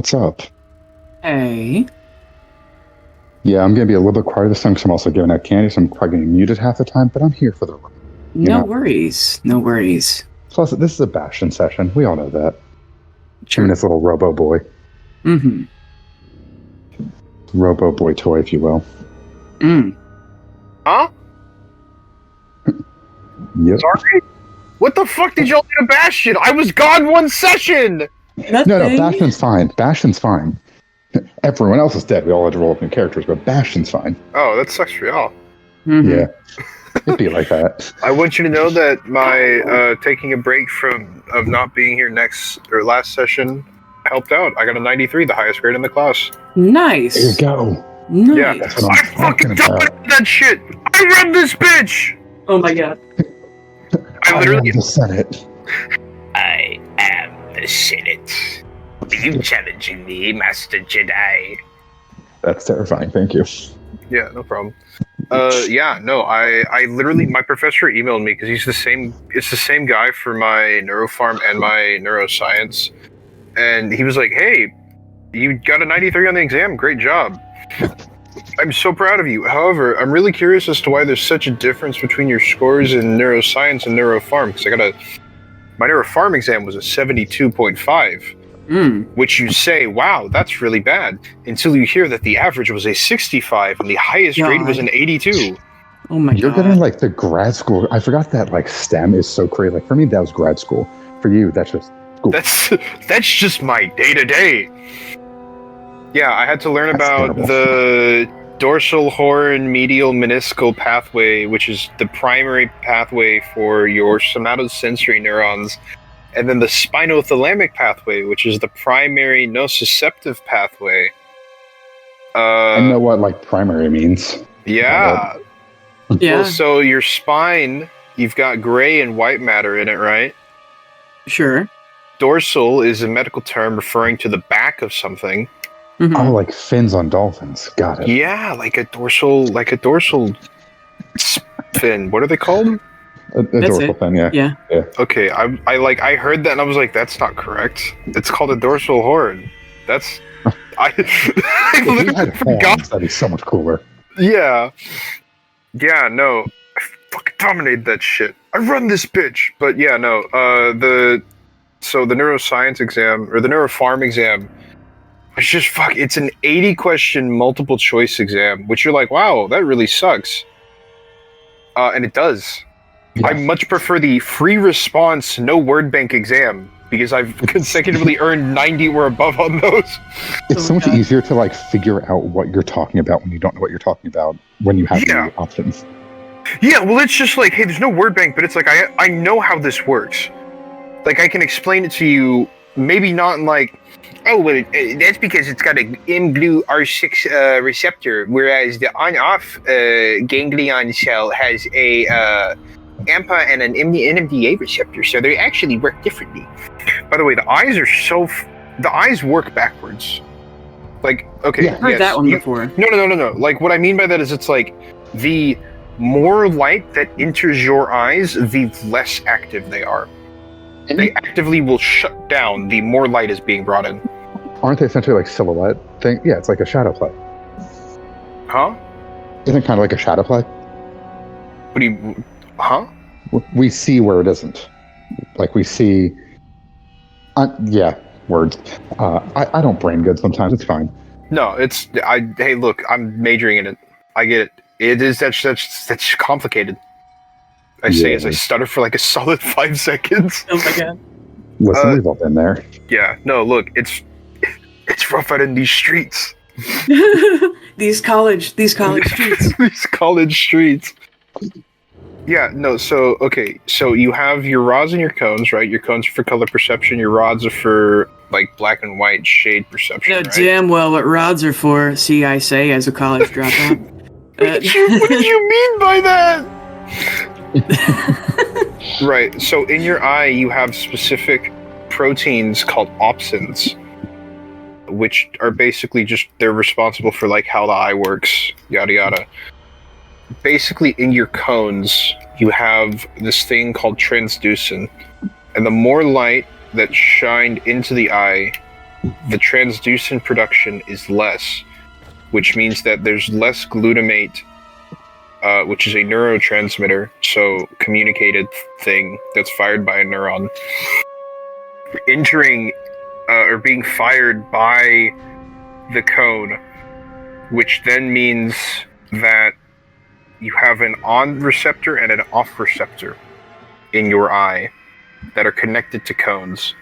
what's up? Hey. Yeah, I'm going to be a little bit quiet this time because I'm also giving out candy, so I'm probably getting muted half the time, but I'm here for the run. No worries. No worries. Plus, this is a Bastion session. We all know that. Sure. Even this little Robo Boy. Mm-hmm. Robo Boy toy, if you will. Mm. Huh? Yep. Sorry? What the fuck did y'all do to Bastion? I was gone one session! Nothing. No, Bastion's fine. Bastion's fine. Everyone else is dead. We all had to roll up new characters, but Bastion's fine. Oh, that sucks for y'all. Mm-hmm. Yeah. It'd be like that. I want you to know that my taking a break of not being here last session helped out. I got a 93, the highest grade in the class. Nice. There you go. Nice. Yeah, That's what I'm I fucking talking about. dominated that shit! I run this bitch! Oh my god. I literally... am the Senate. I am the Senate. Are you challenging me, Master Jedi? That's terrifying. Thank you. Yeah, no problem. I literally, my professor emailed me because it's the same guy for my neuropharm and my neuroscience. And he was like, hey, you got a 93 on the exam. Great job. I'm so proud of you. However, I'm really curious as to why there's such a difference between your scores in neuroscience and neuropharm. Because my neuropharm exam was a 72.5. Which you say, wow, that's really bad, until you hear that the average was a 65 and the highest grade was an 82. Oh my god. You're getting like the grad school. I forgot that like STEM is so crazy. Like for me, that was grad school. For you, that's just school. That's just my day-to-day. Yeah, I had to learn That's about terrible. the dorsal horn medial meniscal pathway, which is the primary pathway for your somatosensory neurons. And then the spinothalamic pathway, which is the primary nociceptive pathway. I know what like primary means. Yeah. Yeah. Well, so your spine, you've got gray and white matter in it, right? Sure. Dorsal is a medical term referring to the back of something. Mm-hmm. Oh, like fins on dolphins. Got it. Yeah, like a dorsal fin. What are they called? A dorsal fin, yeah. Yeah. Okay, I heard that and I was like, that's not correct. It's called a dorsal horn. That's I If you literally had forgot. horns, that'd be so much cooler. Yeah. Yeah, no. I fucking dominated that shit. I run this bitch. But yeah, no. The neuroscience exam or the neuropharm exam, it's just it's an 80 question multiple choice exam, which you're like, wow, that really sucks. And it does. Yeah. I much prefer the free response, no word bank exam because I've consecutively earned 90 or above on those. It's so much easier to like figure out what you're talking about when you don't know what you're talking about when you have the options. Yeah, well, it's just like, hey, there's no word bank, but it's like, I know how this works. Like, I can explain it to you, maybe not in like, oh, well, that's because it's got a mGlu-R6 receptor, whereas the on-off ganglion cell has a AMPA and an NMDA receptor, so they actually work differently. By the way, the eyes work backwards. Like, okay, Yeah. I've heard that one before. No. Like, what I mean by that is it's like, the more light that enters your eyes, the less active they are. They actively will shut down the more light is being brought in. Aren't they essentially like silhouette thing? Yeah, it's like a shadow play. Huh? Isn't it kind of like a shadow play? What do you... Huh? We see where it isn't. Like we see... yeah, words. I don't brain good sometimes. It's fine. No, hey, look, I'm majoring in it. I get it. That's complicated. I say as I stutter for like a solid 5 seconds. Oh my god. Listen, we've all been there. Yeah, no, look, it's rough out in these streets. These college streets. These college streets. Yeah, no, so, okay, so you have your rods and your cones, right? Your cones are for color perception, your rods are for, like, black and white shade perception, You know right? damn well what rods are for, see I say, as a college dropout. What did you mean by that? Right, so in your eye, you have specific proteins called opsins, which are basically just, they're responsible for, like, how the eye works, yada yada. Basically, in your cones, you have this thing called transducin, and the more light that shined into the eye, the transducin production is less, which means that there's less glutamate, which is a neurotransmitter, so communicated thing that's fired by a neuron, entering or being fired by the cone, which then means that you have an on receptor and an off receptor in your eye that are connected to cones.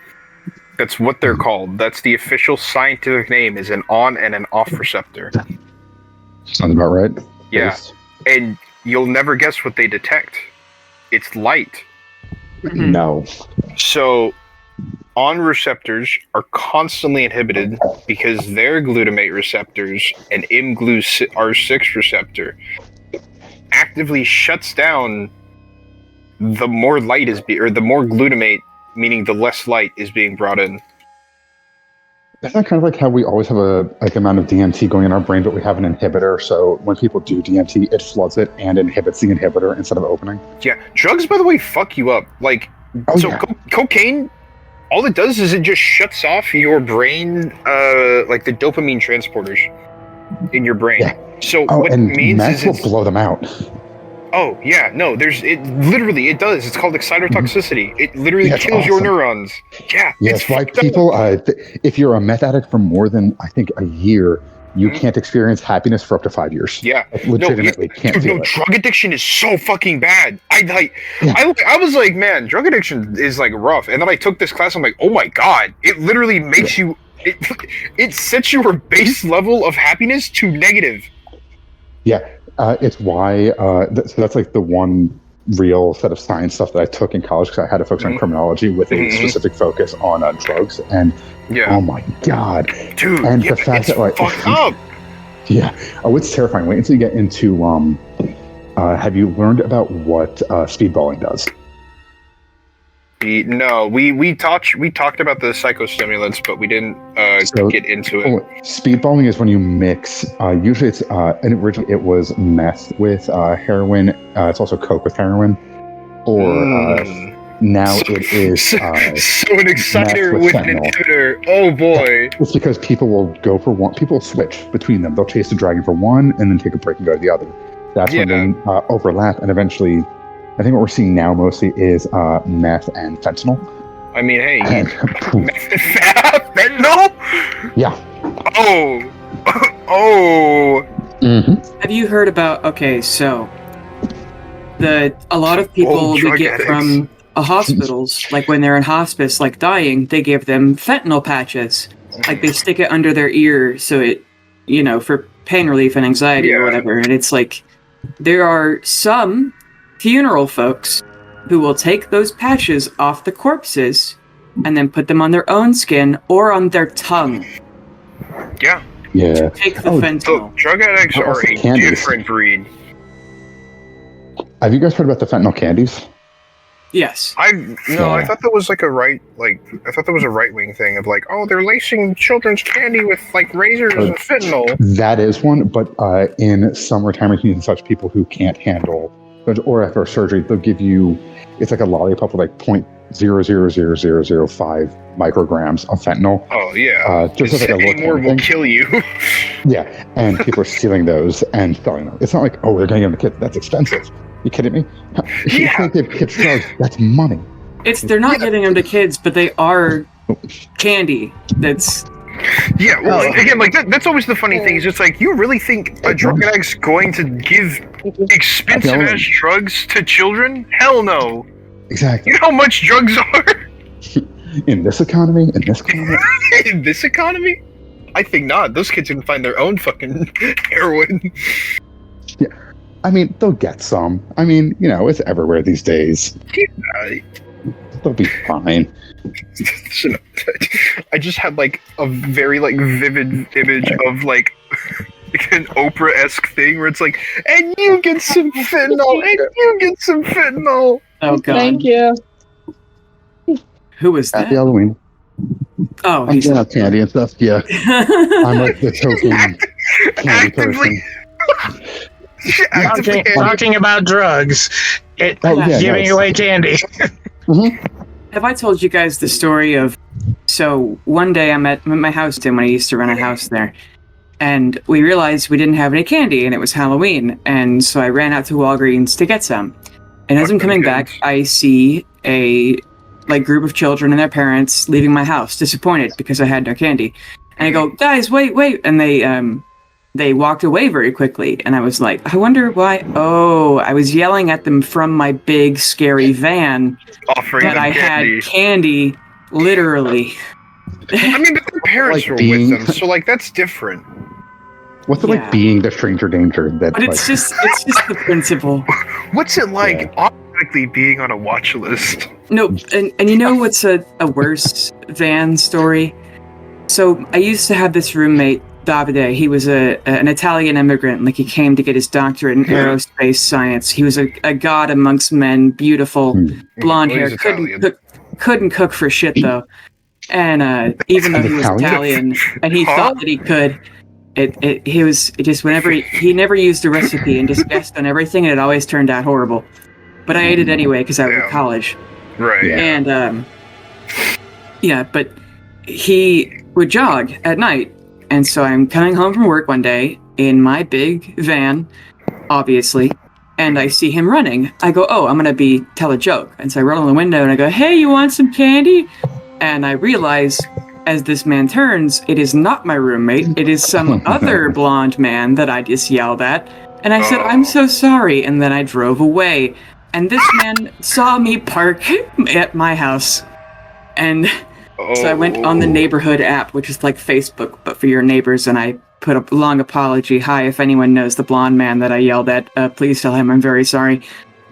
That's what they're called. That's the official scientific name, is an on and an off receptor. Sounds about right. Yeah. Based. And you'll never guess what they detect. It's light. No. So on receptors are constantly inhibited because their glutamate receptors and mGlu-R6 receptor actively shuts down the more light is or the more glutamate, meaning the less light is being brought in. Isn't that kind of like how we always have a amount of DMT going in our brain, but we have an inhibitor? So when people do DMT, it floods it and inhibits the inhibitor instead of opening. Yeah, drugs, by the way, fuck you up. Like, cocaine, all it does is it just shuts off your brain, like the dopamine transporters in your brain. Yeah. So what it means meth is will blow them out. Oh yeah, no, it does. It's called excitotoxicity. It literally kills your neurons. Yeah, yes, like people, if you're a meth addict for more than, I think, a year, you can't experience happiness for up to 5 years. Yeah, like, legitimately can't feel it. Drug addiction is so fucking bad. I was like, man, drug addiction is like rough. And then I took this class. I'm like, oh my god, it literally makes you. It sets your base level of happiness to negative. Yeah. It's why, so that's like the one real set of science stuff that I took in college, because I had to focus on criminology with a specific focus on drugs. And oh my god, dude, and the fact that like, fucked up. Yeah, it's terrifying. Wait until you get into. Have you learned about what speedballing does? No, we talked about the psychostimulants, but we didn't get into it. Speedballing is when you mix. Usually, it's and originally it was meth with heroin. It's also coke with heroin, or now it is. So an exciter with an inhibitor. Oh boy! It's because people will go for one. People switch between them. They'll chase the dragon for one, and then take a break and go to the other. That's when they overlap, and eventually. I think what we're seeing now mostly is meth and fentanyl. I mean, hey, fentanyl? Yeah. Oh. Mm-hmm. Have you heard about? Okay, so a lot of people they get addicts. from hospitals, like when they're in hospice, like dying, they give them fentanyl patches. Like they stick it under their ear so it, for pain relief and anxiety or whatever. And it's like there are some funeral folks who will take those patches off the corpses and then put them on their own skin or on their tongue. Yeah. Yeah. Take the fentanyl. So drug addicts are a different breed. Have you guys heard about the fentanyl candies? Yes. I thought that was like a right-wing thing of like, oh, they're lacing children's candy with like razors and fentanyl. That is one, but in some retirement communities and such, people who can't handle or after surgery, they'll give you, it's like a lollipop with like 0.000005 micrograms of fentanyl. Oh yeah. Just like a any more will kill you. Yeah, and people are stealing those and selling them. It's not like, oh, they're getting them to kids. That's expensive. You kidding me? If you think they have kids drugs, that's money. They're not giving them to kids, but they are candy. That's. Yeah, well, again, like that's always the funny thing. Is it's like, you really think a drug addict's going to give expensive ass drugs to children? Hell no. Exactly. You know how much drugs are in this economy. In this economy? I think not. Those kids can find their own fucking heroin. Yeah, I mean, they'll get some. I mean, it's everywhere these days. Yeah. They'll be fine. I just had like a very like vivid image of like an Oprah-esque thing where it's like, and you get some fentanyl, and you get some fentanyl. Oh god. Thank you. Who was that? Happy Halloween. Oh, I'm gonna have candy and stuff. Yeah, I'm like the token candy person. Talking about drugs, giving away candy. Mm-hmm. Have I told you guys the story of So one day I'm at my house when I used to run a house there, and we realized we didn't have any candy, and it was Halloween, and so I ran out to Walgreens to get some. And as I'm coming back, I see a group of children and their parents leaving my house, disappointed because I had no candy. And I go, guys, wait, and they walked away very quickly, and I was like, I wonder why. Oh, I was yelling at them from my big scary van offering that I candy. had candy, literally. I mean, but their parents were with them, so like that's different. What's it like being the stranger danger? That, but it's just the principle. What's it like automatically being on a watch list? No, and you know what's a worse van story? So I used to have this roommate, Davide. He was an Italian immigrant. Like, he came to get his doctorate in aerospace science. He was a god amongst men, beautiful, blonde hair. Couldn't cook for shit though. And even though he was Italian and he thought that he could, he never used a recipe and just guessed on everything, and it always turned out horrible. But I ate it anyway because I was in college. Right. And but he would jog at night. And so I'm coming home from work one day in my big van, obviously, and I see him running. I go, oh, I'm going to tell a joke. And so I roll on the window and I go, hey, you want some candy? And I realize, as this man turns, it is not my roommate. It is some other blonde man that I just yelled at. And I said, I'm so sorry. And then I drove away. And this man saw me park at my house. And so I went on the neighborhood app, which is like Facebook, but for your neighbors, and I put a long apology. Hi, if anyone knows the blonde man that I yelled at, please tell him I'm very sorry.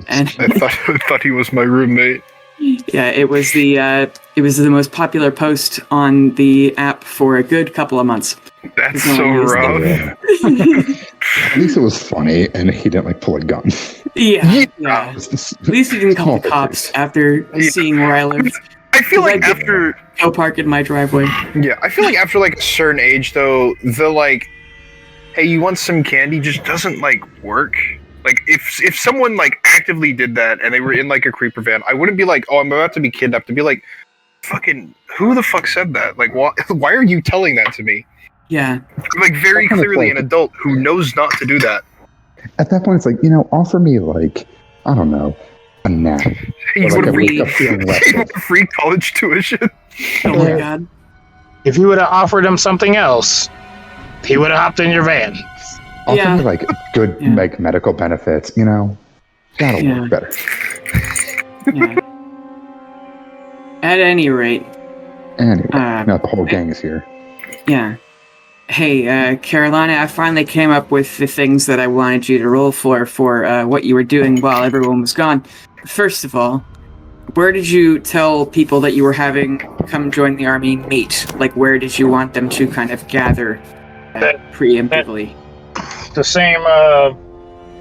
And I thought he was my roommate. Yeah, it was the most popular post on the app for a good couple of months. That's so rough. At least it was funny, and he didn't pull a gun. Yeah. At least he didn't call the cops after seeing where I lived. I feel like after go park in my driveway. Yeah, I feel like after like a certain age, though, the hey, you want some candy just doesn't work. Like if someone actively did that and they were in a creeper van, I wouldn't be like, oh, I'm about to be kidnapped. To be like, fucking, who the fuck said that? Like, why are you telling that to me? Yeah. Very clearly an adult who knows not to do that. At that point, it's offer me I don't know, a nap. You want free college tuition? Oh my god. If you would have offered him something else, he would have hopped in your van. Offer me good medical benefits, that'll work better. Yeah. At any rate. Anyway, now the whole gang is here. Yeah. Hey, Carolina, I finally came up with the things that I wanted you to roll for what you were doing while everyone was gone. First of all, where did you tell people that you were having come join the army meet? Where did you want them to kind of gather preemptively? The same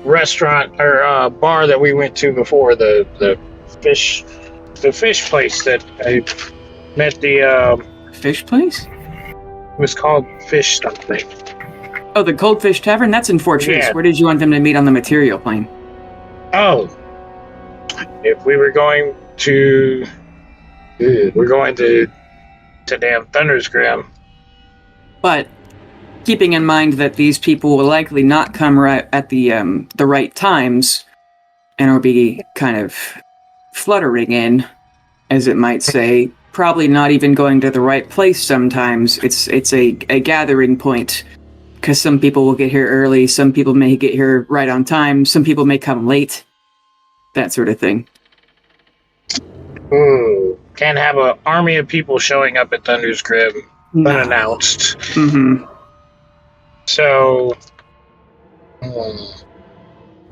restaurant or bar that we went to before, the fish place that I met the fish place? It was called Fish something. Oh, the Goldfish Tavern? That's in Fortress. Yeah. Where did you want them to meet on the material plane? Oh. If we were going to... We're going to damn Thunder's Grim. But keeping in mind that these people will likely not come right at the right times and will be kind of fluttering in, as it might say, probably not even going to the right place sometimes. It's a gathering point, because some people will get here early, some people may get here right on time, some people may come late, that sort of thing. Can't have an army of people showing up at Thunder's Crib unannounced. Mm-hmm. So...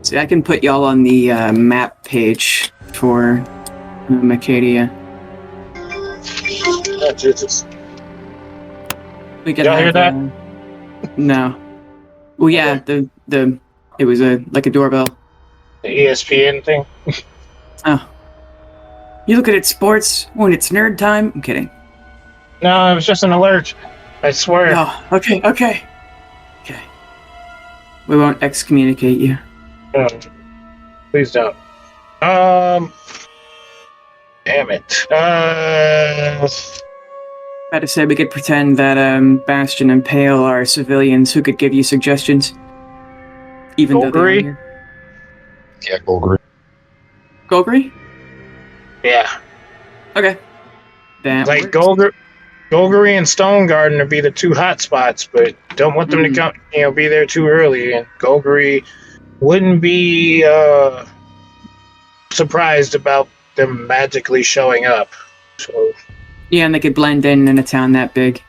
See, I can put y'all on the map page for Macadia. Oh, Jesus. We can Y'all hear that? No. Well, yeah, Okay. It was a doorbell. The ESPN thing? Oh. You look at sports when it's nerd time? I'm kidding. No, it was just an alert. I swear. Oh, okay. We won't excommunicate you. No. Please don't. Damn it. About to say we could pretend that Bastion and Pale are civilians who could give you suggestions, even though they are here. Yeah, Golgari. Golgari? Yeah. Okay. That Like works. Golgari and Stone Garden would be the two hot spots, but don't want them to come, be there too early. And Golgari wouldn't be surprised about them magically showing up. So Yeah, and they could blend in a town that big.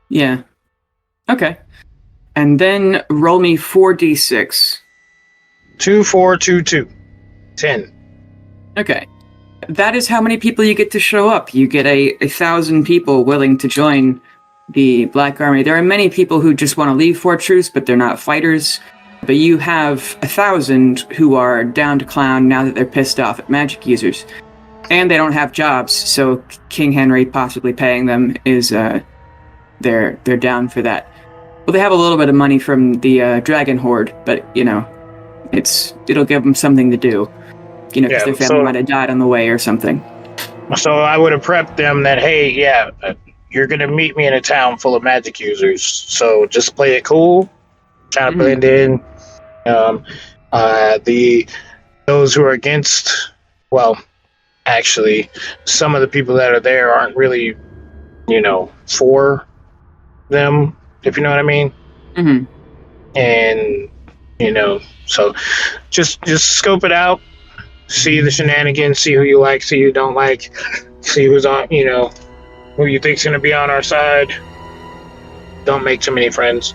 Yeah. Okay. And then roll me 4d6. 2, 4, 2, 2. 10. Okay. That is how many people you get to show up. You get 1,000 people willing to join the Black Army. There are many people who just want to leave Fort Truce, but they're not fighters. But you have 1,000 who are down to clown now that they're pissed off at magic users. And they don't have jobs, so King Henry possibly paying them is, they're down for that. Well, they have a little bit of money from the Dragon Horde, but, it'll give them something to do. Because their family might have died on the way or something. So I would have prepped them that, hey, you're going to meet me in a town full of magic users. So just play it cool, try to blend in. Those who are against, actually, some of the people that are there aren't really, for them, if you know what I mean. Mm-hmm. And, so just scope it out. See the shenanigans, see who you like, see who you don't like, see who's on, who you think's going to be on our side. Don't make too many friends.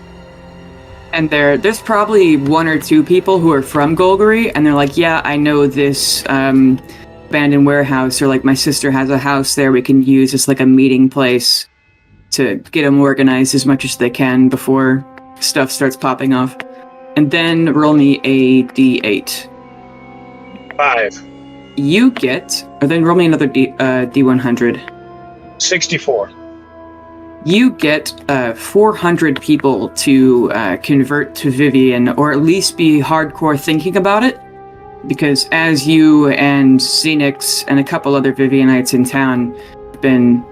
And there's probably 1 or 2 people who are from Golgari, and they're like, yeah, I know this abandoned warehouse, or like my sister has a house there we can use as like a meeting place to get them organized as much as they can before stuff starts popping off. And then roll me a d8. 5. You get, or then roll me another d100. 64. You get 400 people to convert to Vivian, or at least be hardcore thinking about it. Because as you and Xenix and a couple other Vivianites in town have been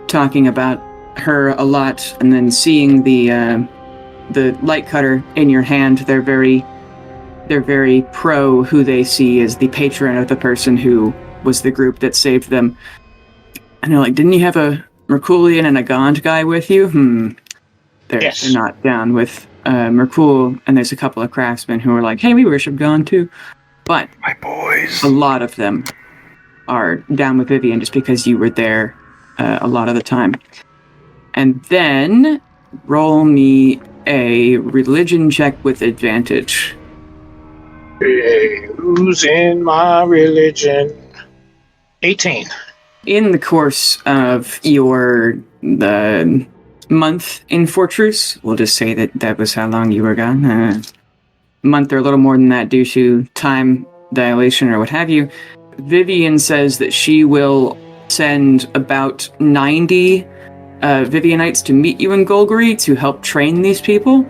talking about her a lot, and then seeing the light cutter in your hand, they're very pro who they see as the patron of the person who was the group that saved them. And they're like, didn't you have a Merculian and a Gond guy with you? They're not down with Mercul, and there's a couple of craftsmen who are like, hey, we worship Gond too. But my boys, a lot of them are down with Vivian just because you were there a lot of the time. And then roll me a religion check with advantage. Who's in my religion? 18. In the course of the month in Fort Truce, we'll just say that was how long you were gone. A month or a little more than that due to time dilation or what have you. Vivian says that she will send about 90 Vivianites to meet you in Golgari to help train these people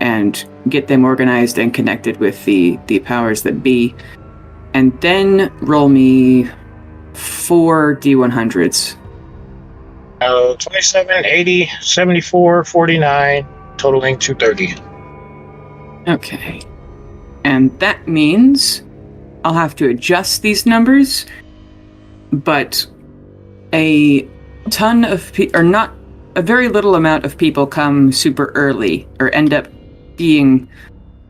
and get them organized and connected with the powers that be. And then roll me 4 D100s. 27, 80, 74, 49, totaling 230. Okay. And that means I'll have to adjust these numbers, but a ton of or not a very little amount of people come super early or end up being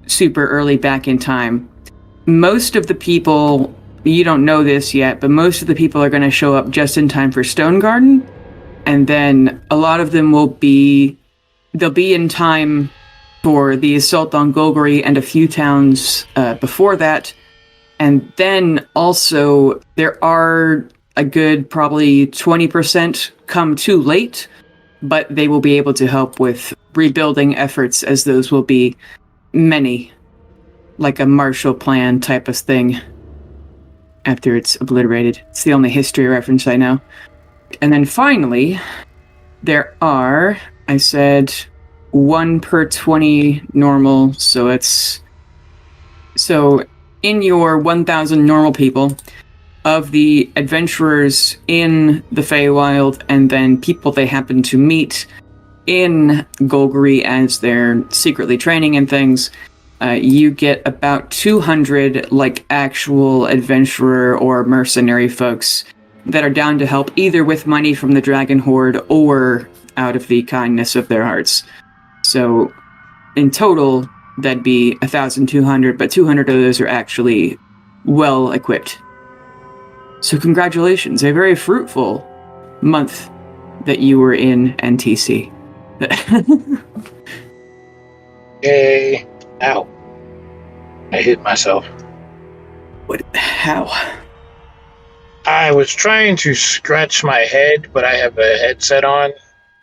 super early back in time. Most of the people, you don't know this yet, but most of the people are going to show up just in time for Stone Garden, and then a lot of them they'll be in time for the assault on Golgari and a few towns before that. And then also there are a good probably 20% come too late, but they will be able to help with rebuilding efforts, as those will be many, like a Marshall Plan type of thing after it's obliterated. It's the only history reference I know. And then finally, there are, I said, 1 per 20 normal, so in your 1,000 normal people, of the adventurers in the Feywild, and then people they happen to meet in Golgari as they're secretly training and things, you get about 200 like actual adventurer or mercenary folks that are down to help either with money from the Dragon Horde or out of the kindness of their hearts. So in total, that'd be 1,200, but 200 of those are actually well equipped. So congratulations, a very fruitful month that you were in NTC. Yay. Ow. I hit myself. What? How? I was trying to scratch my head, but I have a headset on.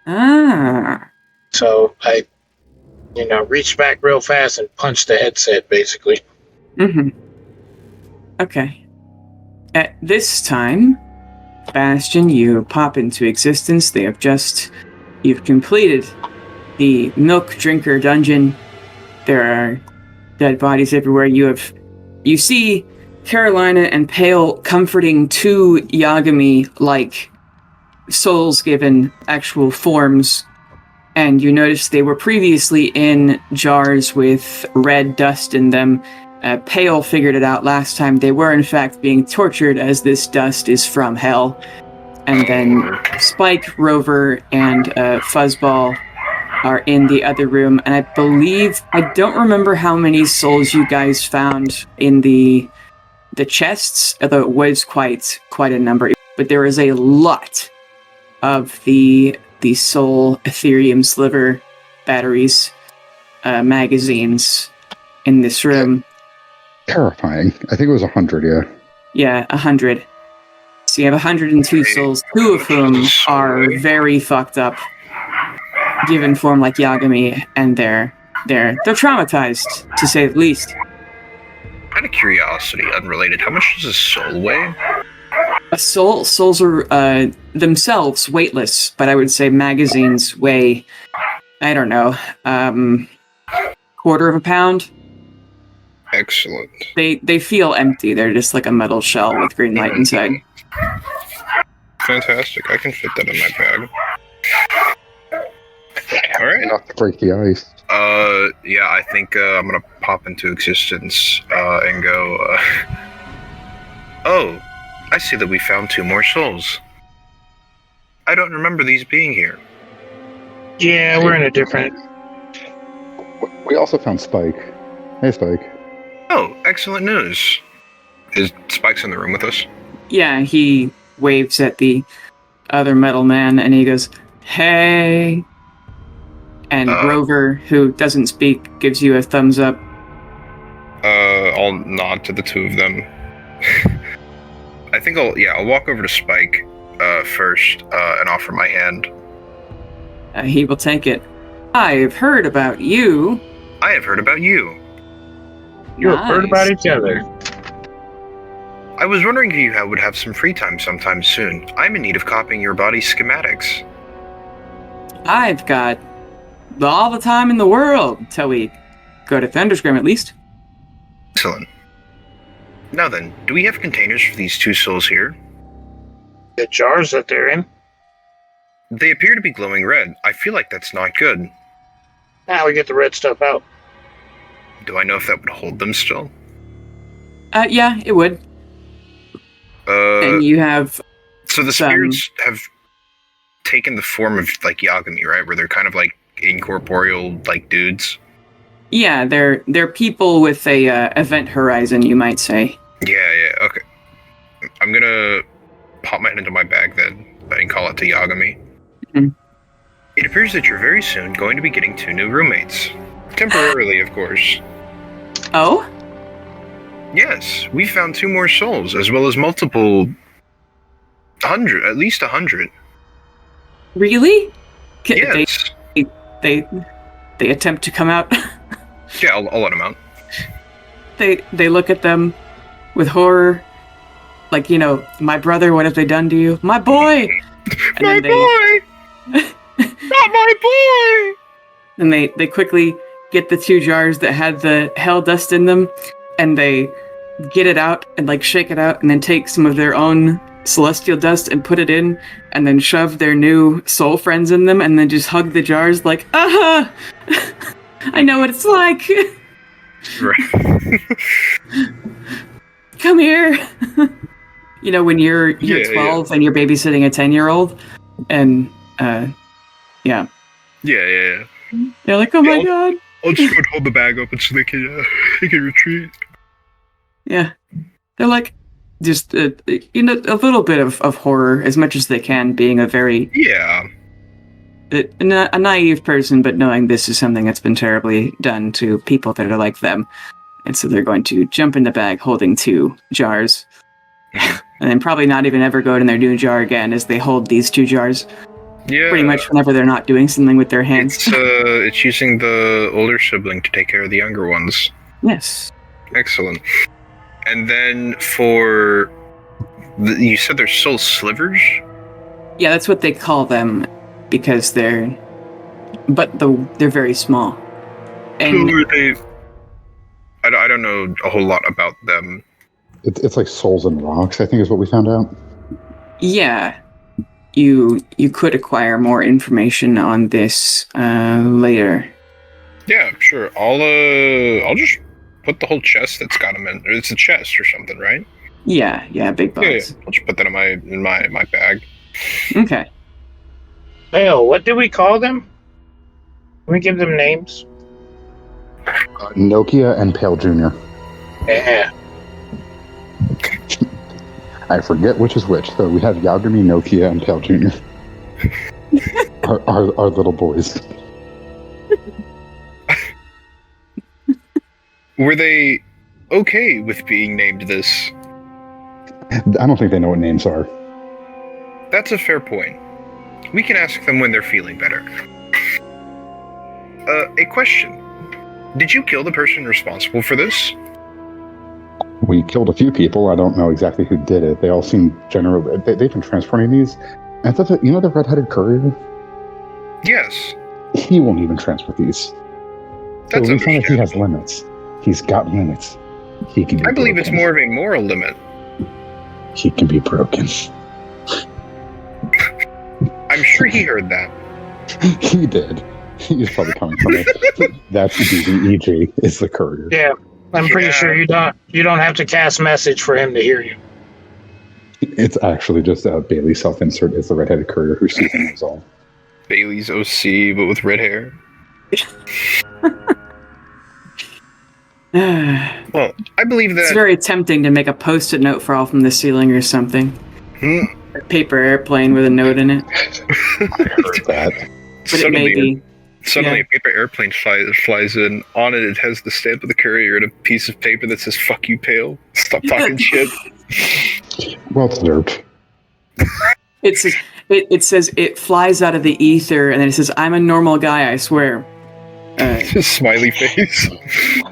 Ah. So I, reached back real fast and punched the headset, basically. Mm-hmm. Okay. At this time, Bastion, you pop into existence. You've completed the Milk Drinker dungeon. There are dead bodies everywhere. You see Carolina and Pale comforting two Yagami like souls given actual forms, and you notice they were previously in jars with red dust in them. Pale figured it out last time. They were in fact being tortured, as this dust is from hell. And then Spike, Rover, and Fuzzball are in the other room, and I don't remember how many souls you guys found in the chests, although it was quite a number. But there is a lot of the soul Ethereum sliver batteries, magazines in this room. Terrifying. I think it was 100, yeah. Yeah, 100. So you have 102 souls, two of whom are very fucked up, given form like Yagami, and they're traumatized, to say the least. Out of curiosity, unrelated, how much does a soul weigh? Souls are themselves weightless, but I would say magazines weigh, I don't know, quarter of a pound. Excellent. They feel empty. They're just like a metal shell with green light inside. Fantastic. I can fit that in my bag. All right. Not to break the ice. Yeah, I think I'm gonna pop into existence and go. Oh, I see that we found 2 more souls. I don't remember these being here. Yeah, we're in a different. We also found Spike. Hey, Spike. Oh, excellent news. Is Spike's in the room with us? Yeah, he waves at the other metal man, and he goes, "Hey." And Rover, who doesn't speak, gives you a thumbs up. I'll nod to the two of them. I think I'll walk over to Spike first and offer my hand. He will take it. I've heard about you. I have heard about you. You have heard about each other. I was wondering if you would have some free time sometime soon. I'm in need of copying your body's schematics. I've got all the time in the world till we go to Thunderscrim, at least. Excellent. Now then, do we have containers for these 2 souls here? The jars that they're in? They appear to be glowing red. I feel like that's not good. Now we get the red stuff out. Do I know if that would hold them still? Yeah, it would. And you have... So the spirits have taken the form of, like, Yagami, right? Where they're kind of, like, incorporeal, like, dudes? Yeah, they're people with a event horizon, you might say. Yeah, okay. I'm gonna pop my head into my bag then, and call it to Yagami. Mm-hmm. It appears that you're very soon going to be getting 2 new roommates. Temporarily, of course. Oh? Yes, we found 2 more souls, as well as multiple... at least 100. Really? Yes. They attempt to come out. Yeah, I'll let them out. They look at them with horror. Like, my brother, what have they done to you? My boy! My boy! Not my boy! And they quickly get the 2 jars that had the hell dust in them, and they get it out and like shake it out and then take some of their own celestial dust and put it in and then shove their new soul friends in them and then just hug the jars like, aha! I know what it's like. Right. Come here. You know, when you're 12 and you're babysitting a 10-year-old and yeah. Yeah. They're like, oh my god. I'll just hold the bag open so they can retreat. Yeah. They're like, just, a little bit of horror, as much as they can, being a very... Yeah. A naive person, but knowing this is something that's been terribly done to people that are like them. And so they're going to jump in the bag holding 2 jars. And then probably not even ever go in their new jar again as they hold these 2 jars. Yeah. Pretty much whenever they're not doing something with their hands. It's using the older sibling to take care of the younger ones. Yes. Excellent. And then for... you said they're soul slivers? Yeah, that's what they call them. Because they're very small. And who are they? I don't know a whole lot about them. It's like souls and rocks, I think is what we found out. Yeah. You could acquire more information on this later. Yeah, sure. I'll just put the whole chest that's got them in. It's a chest or something, right? Yeah, big box. Yeah. I'll just put that in my bag. Okay. Hell, what do we call them? Can we give them names? Nokia and Pale Jr. Yeah. I forget which is which. So we have Yagami, Nokia, and Pale Jr. our little boys. Were they okay with being named this? I don't think they know what names are. That's a fair point. We can ask them when they're feeling better. A question. Did you kill the person responsible for this? We killed a few people. I don't know exactly who did it. They all seem generally... They've been transporting these. And I thought, the red-headed courier? Yes. He won't even transport these. That's so we found out he has understandable. limits. He's got limits. He can be I believe broken. it's more of a moral limit. He can be broken. I'm sure he heard that. He did. He's probably coming from it. That's DDEG is the courier. Yeah. I'm pretty sure you don't have to cast message for him to hear you. It's actually just Bailey self-insert is the redheaded courier who sees him as all. Bailey's OC, but with red hair. Well, I believe that... It's very tempting to make a post-it note fall from the ceiling or something. A paper airplane with a note in it. I heard that. But it may be. Suddenly a paper airplane flies in. On it has the stamp of the courier and a piece of paper that says, "Fuck you, Pale. Stop talking shit." Well deserved. It says it flies out of the ether, and then it says, "I'm a normal guy, I swear." Smiley face.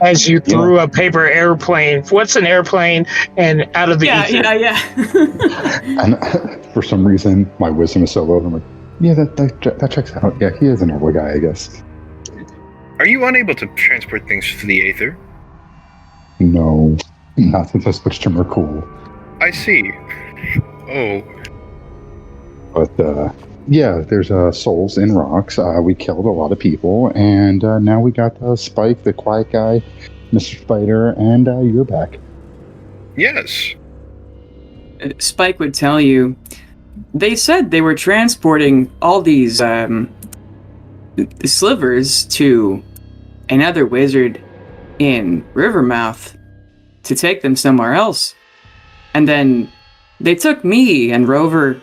As you threw a paper airplane. What's an airplane? And out of the ether. Yeah. And for some reason, my wisdom is so low. I'm like, yeah, that checks out. Yeah, he is a normal guy, I guess. Are you unable to transport things through the aether? No, not since I switched to Mercool. I see. Oh. But yeah, there's souls in rocks. We killed a lot of people, and now we got Spike, the quiet guy, Mr. Spider, and you're back. Yes. Spike would tell you, they said they were transporting all these slivers to another wizard in Rivermouth to take them somewhere else. And then they took me and Rover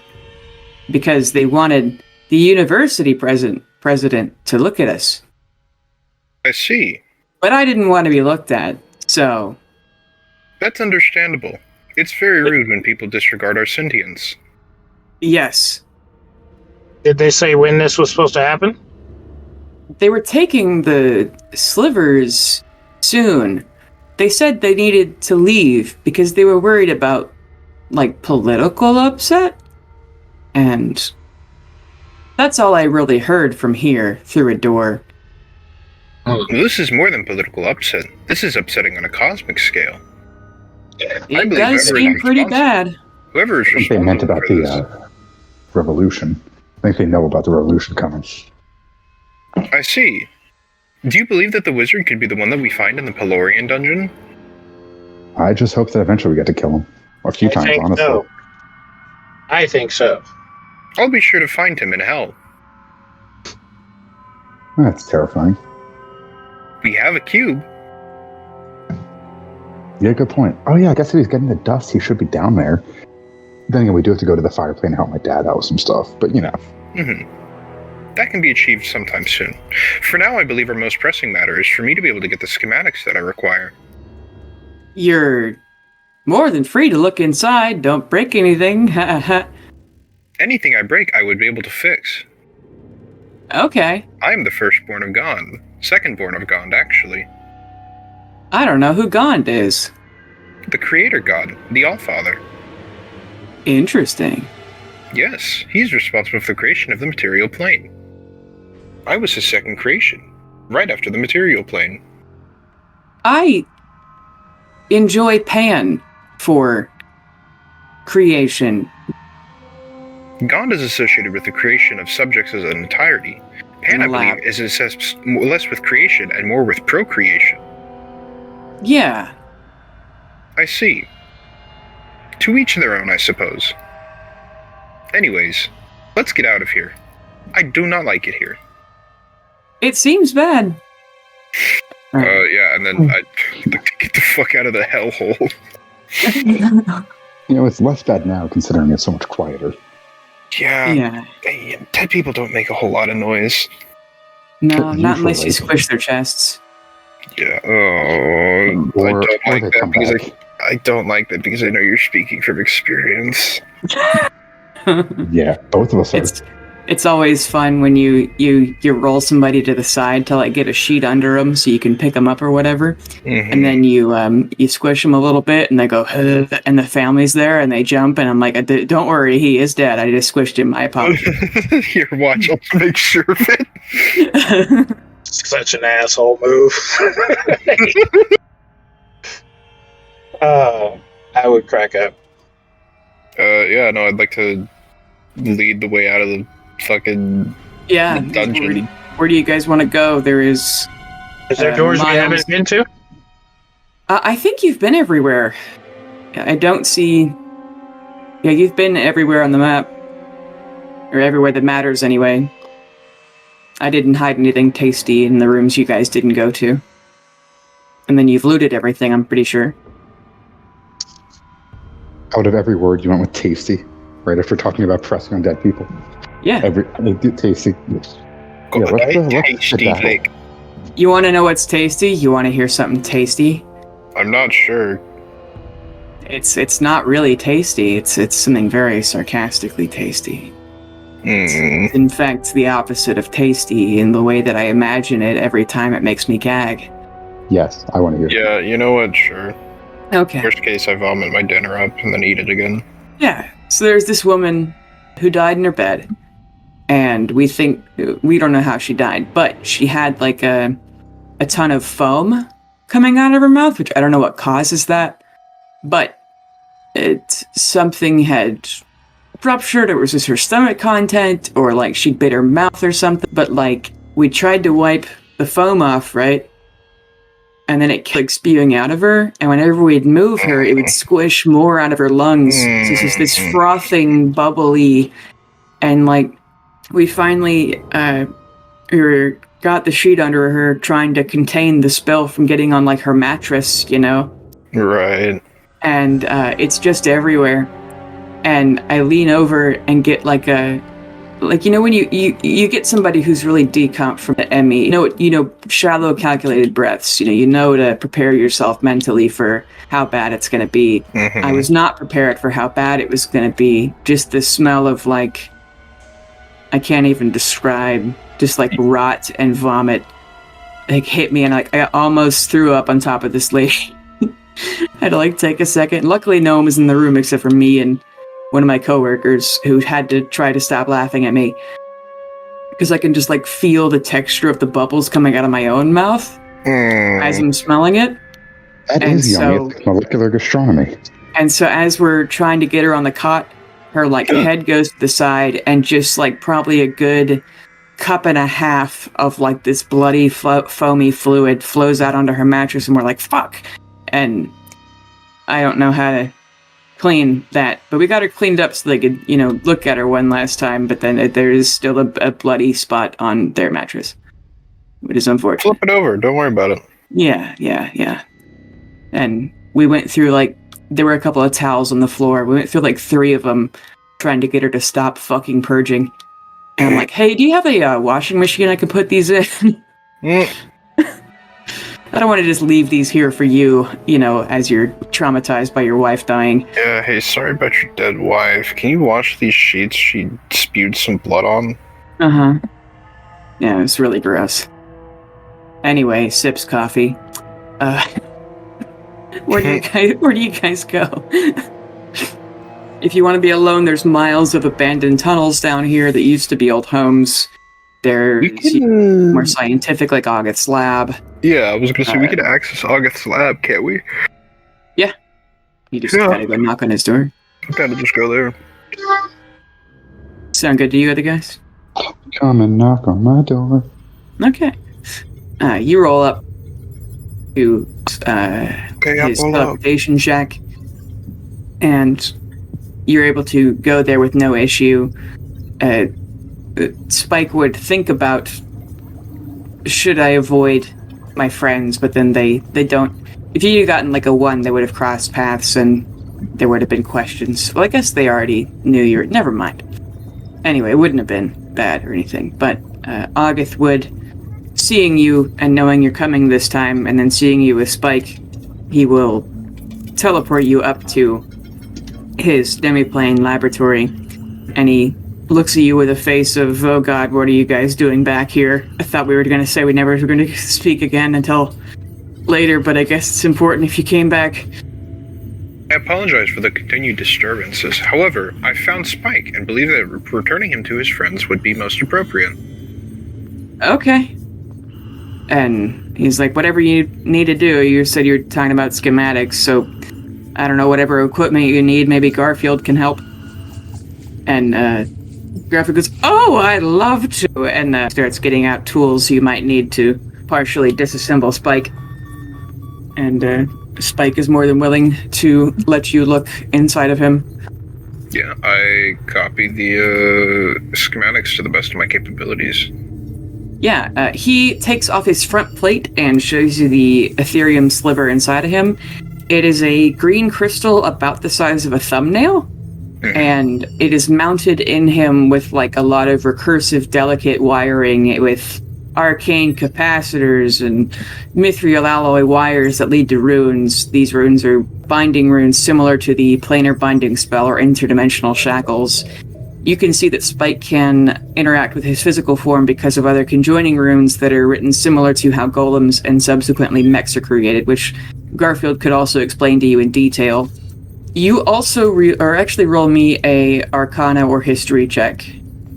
because they wanted the university president to look at us. I see. But I didn't want to be looked at, so... That's understandable. It's very rude when people disregard our sentience. Yes. Did they say when this was supposed to happen? They were taking the slivers soon. They said they needed to leave because they were worried about, political upset. And that's all I really heard from here through a door. Well, this is more than political upset. This is upsetting on a cosmic scale. It does seem pretty bad. Whoever is I think they meant about the revolution. I think they know about the revolution coming. I see. Do you believe that the wizard could be the one that we find in the Pelorian dungeon? I just hope that eventually we get to kill him. A few times, honestly. So. I think so. I'll be sure to find him in hell. That's terrifying. We have a cube. Yeah, good point. Oh yeah, I guess if he's getting the dust, he should be down there. Then again, we do have to go to the fire plane and help my dad out with some stuff, but you know. That can be achieved sometime soon. For now, I believe our most pressing matter is for me to be able to get the schematics that I require. You're more than free to look inside. Don't break anything. Anything I break, I would be able to fix. Okay. I am the firstborn of Gond. Secondborn of Gond, actually. I don't know who Gond is. The creator god, the Allfather. Interesting. Yes, he's responsible for the creation of the material plane. I was his second creation, right after the material plane. I enjoy Pan for creation. Gond is associated with the creation of subjects as an entirety. Pan, I believe, is assessed less with creation and more with procreation. Yeah. I see. To each their own, I suppose. Anyways, let's get out of here. I do not like it here. It seems bad. Yeah, and then I get the fuck out of the hellhole. You know, it's less bad now considering it's so much quieter. Yeah. Dead people don't make a whole lot of noise. No, not unless you squish their chests. Yeah. Oh, I don't like that because I know you're speaking from experience. Yeah, both of us are. It's always fun when you roll somebody to the side to like get a sheet under them so you can pick them up or whatever, and then you squish them a little bit and they go, and the family's there and they jump and I'm like, don't worry, he is dead. I just squished him. My apologies. Here, watch. I'll make sure of it. Such an asshole move. I would crack up. Yeah, no, I'd like to lead the way out of the fucking dungeon. Where do you guys want to go? Is there doors we haven't been to? I think you've been everywhere. I don't see... Yeah, you've been everywhere on the map. Or everywhere that matters, anyway. I didn't hide anything tasty in the rooms you guys didn't go to. And then you've looted everything, I'm pretty sure. Out of every word, you went with tasty, right after talking about pressing on dead people. Yeah. Tasty. Yeah, Tasty. You want to know what's tasty? You want to hear something tasty? I'm not sure. It's not really tasty. It's something very sarcastically tasty. It's, in fact, the opposite of tasty in the way that I imagine it every time it makes me gag. Yes, I want to hear. Yeah, you know what? Sure. Okay. Worst case, I vomit my dinner up and then eat it again. Yeah. So there's this woman who died in her bed, and we don't know how she died, but she had like a ton of foam coming out of her mouth, which I don't know what causes that, but something had ruptured. It was just her stomach content, or like she bit her mouth or something. But like we tried to wipe the foam off, right? And then it kept like spewing out of her, and whenever we'd move her, it would squish more out of her lungs. So it's just this frothing, bubbly, and like we finally got the sheet under her, trying to contain the spill from getting on like her mattress, you know? Right. And it's just everywhere. And I lean over and get like you know when you get somebody who's really decomp from the ME, you know shallow calculated breaths, you know to prepare yourself mentally for how bad it's going to be. I was not prepared for how bad it was going to be. Just the smell of like, I can't even describe, just like rot and vomit like hit me, and like I almost threw up on top of this lady. I had to like take a second. Luckily no one was in the room except for me and one of my coworkers, who had to try to stop laughing at me because I can just like feel the texture of the bubbles coming out of my own mouth as I'm smelling it. That is yummy. It's molecular gastronomy. And so as we're trying to get her on the cot, her like head goes to the side and just like probably a good cup and a half of like this bloody foamy fluid flows out onto her mattress, and we're like, fuck. And I don't know how to clean that, but we got her cleaned up so they could, look at her one last time, but then there is still a bloody spot on their mattress, which is unfortunate. Flip it over. Don't worry about it. Yeah. And we went through there were a couple of towels on the floor. We went through 3 of them trying to get her to stop fucking purging. And I'm like, hey, do you have a washing machine I can put these in? I don't want to just leave these here for you, as you're traumatized by your wife dying. Yeah, hey, sorry about your dead wife. Can you wash these sheets she spewed some blood on? Uh-huh. Yeah, it was really gross. Anyway, sips coffee. Where do you guys go? If you want to be alone, there's miles of abandoned tunnels down here that used to be old homes. There's more scientific, like August's lab. Yeah, I was going to say, we could access August's lab, can't we? Yeah. You just gotta go knock on his door. Gotta just go there. Sound good to you other guys? Come and knock on my door. Okay. You roll up to his teleportation shack, and you're able to go there with no issue. Spike would think about, should I avoid my friends, but then they don't. If you had gotten a 1, they would have crossed paths and there would have been questions. Well, I guess they already knew you. Never mind. Anyway, it wouldn't have been bad or anything, but August would, seeing you and knowing you're coming this time, and then seeing you with Spike, he will teleport you up to his demiplane laboratory, and he looks at you with a face of, oh god, what are you guys doing back here? I thought we were going to say we never were going to speak again until later, but I guess it's important if you came back. I apologize for the continued disturbances. However, I found Spike and believe that returning him to his friends would be most appropriate. Okay. And he's like, whatever you need to do. You said you're talking about schematics, so I don't know, whatever equipment you need, maybe Garfield can help. And Garfield goes, oh, I'd love to, and starts getting out tools you might need to partially disassemble Spike. And Spike is more than willing to let you look inside of him. Yeah, I copied the schematics to the best of my capabilities. Yeah, he takes off his front plate and shows you the Ethereum sliver inside of him. It is a green crystal about the size of a thumbnail, and it is mounted in him with a lot of recursive, delicate wiring with arcane capacitors and mithril alloy wires that lead to runes. These runes are binding runes similar to the planar binding spell or interdimensional shackles. You can see that Spike can interact with his physical form because of other conjoining runes that are written similar to how golems and subsequently mechs are created, which Garfield could also explain to you in detail. You also actually roll me a Arcana or History check.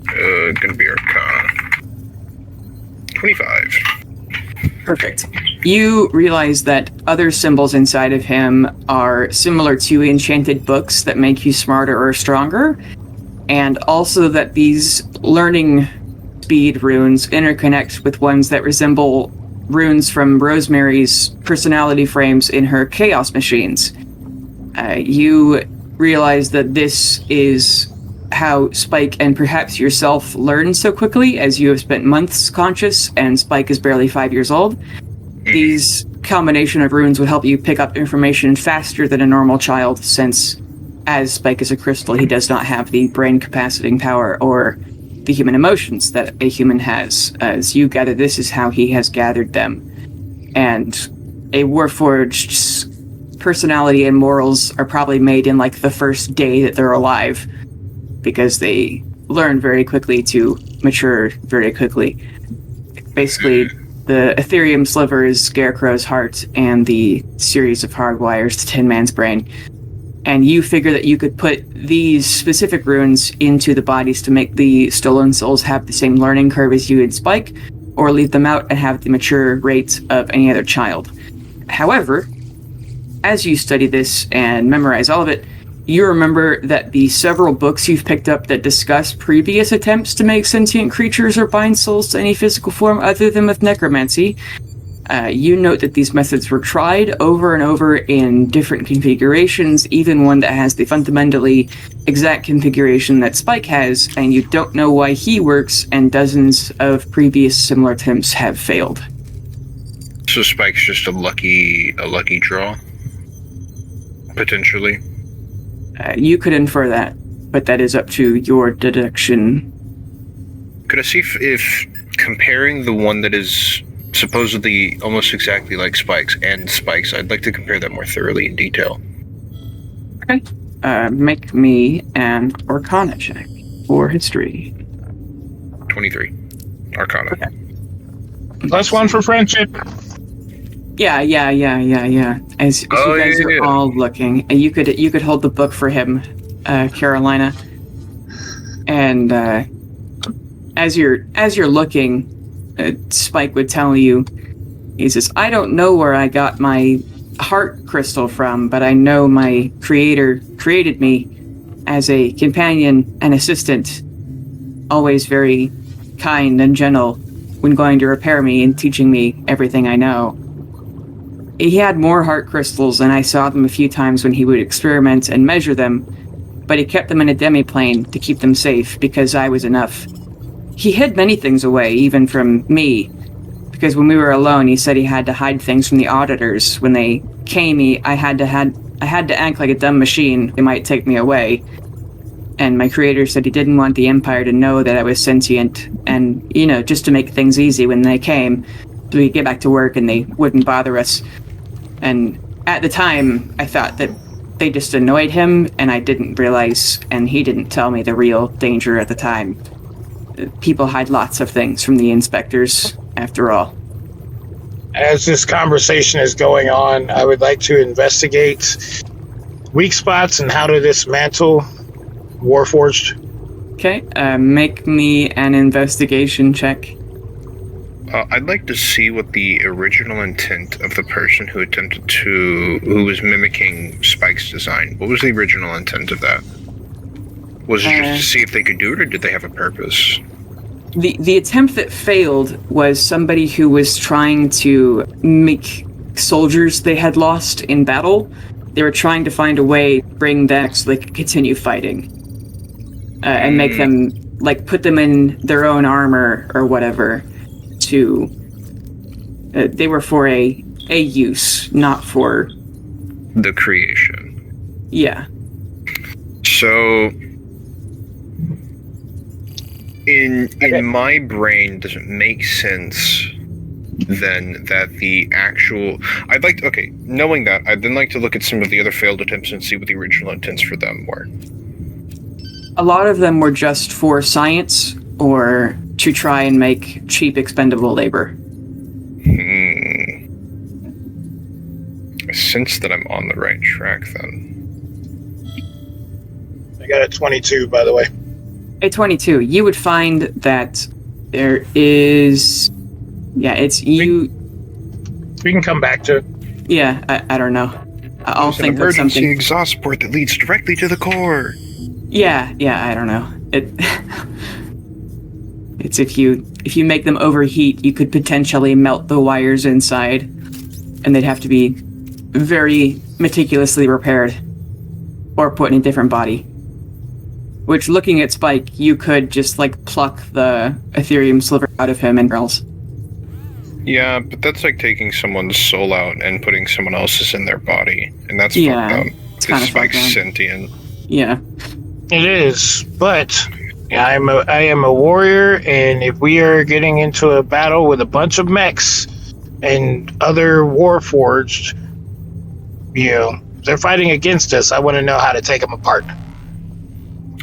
Gonna be Arcana. 25. Perfect. You realize that other symbols inside of him are similar to enchanted books that make you smarter or stronger, and also that these learning speed runes interconnect with ones that resemble runes from Rosemary's personality frames in her chaos machines. You realize that this is how Spike and perhaps yourself learn so quickly, as you have spent months conscious and Spike is barely 5 years old. These combination of runes would help you pick up information faster than a normal child, since as Spike is a crystal, he does not have the brain capacitating power or the human emotions that a human has. As you gather, this is how he has gathered them. And a Warforged's personality and morals are probably made in the first day that they're alive, because they learn very quickly to mature very quickly. Basically, the Ethereum sliver is Scarecrow's heart and the series of hard wires to Tin Man's brain. And you figure that you could put these specific runes into the bodies to make the stolen souls have the same learning curve as you and Spike, or leave them out and have the mature rate of any other child. However, as you study this and memorize all of it, you remember that the several books you've picked up that discuss previous attempts to make sentient creatures or bind souls to any physical form other than with necromancy, you note that these methods were tried over and over in different configurations, even one that has the fundamentally exact configuration that Spike has, and you don't know why he works, and dozens of previous similar attempts have failed. So Spike's just a lucky draw? Potentially? You could infer that, but that is up to your deduction. Could I see if comparing the one that is supposedly almost exactly like Spike's and Spike's, I'd like to compare that more thoroughly in detail. Okay. Make me an Arcana check for history. 23. Arcana. Okay. +1 for friendship. Yeah. As you guys are all looking, and you could hold the book for him, Carolina. And as you're looking, Spike would tell you, he says, "I don't know where I got my heart crystal from, but I know my creator created me as a companion and assistant, always very kind and gentle when going to repair me and teaching me everything I know. He had more heart crystals, and I saw them a few times when he would experiment and measure them, but he kept them in a demi-plane to keep them safe because I was enough. He hid many things away, even from me, because when we were alone, he said he had to hide things from the auditors. When they came, I had to act like a dumb machine. They might take me away. And my creator said he didn't want the Empire to know that I was sentient, and, just to make things easy when they came, so we could get back to work and they wouldn't bother us. And at the time, I thought that they just annoyed him, and I didn't realize, and he didn't tell me the real danger at the time. People hide lots of things from the inspectors, after all." As this conversation is going on, I would like to investigate weak spots and how to dismantle Warforged. Okay, make me an investigation check. I'd like to see what the original intent of the person who who was mimicking Spike's design. What was the original intent of that? Was it just to see if they could do it, or did they have a purpose? The attempt that failed was somebody who was trying to make soldiers they had lost in battle. They were trying to find a way to bring them so they could continue fighting. And make them, put them in their own armor or whatever. They were for a use, not for the creation. Yeah. So in my brain, does it make sense then that the actual knowing that, I'd then like to look at some of the other failed attempts and see what the original intents for them were. A lot of them were just for science or to try and make cheap, expendable labor. I sense that I'm on the right track then. I got a 22, by the way. A 22. You would find that there is... Yeah, it's you... We can come back to it. Yeah, I don't know. I'll think of something. Emergency exhaust port that leads directly to the core. Yeah, I don't know. It's if you make them overheat, you could potentially melt the wires inside, and they'd have to be very meticulously repaired or put in a different body. Which, looking at Spike, you could just pluck the Ethereum sliver out of him and else. Yeah, but that's like taking someone's soul out and putting someone else's in their body, and that's fucked up. Because Spike's sentient. Yeah. It is, but I am a warrior, and if we are getting into a battle with a bunch of mechs and other Warforged, they're fighting against us, I want to know how to take them apart.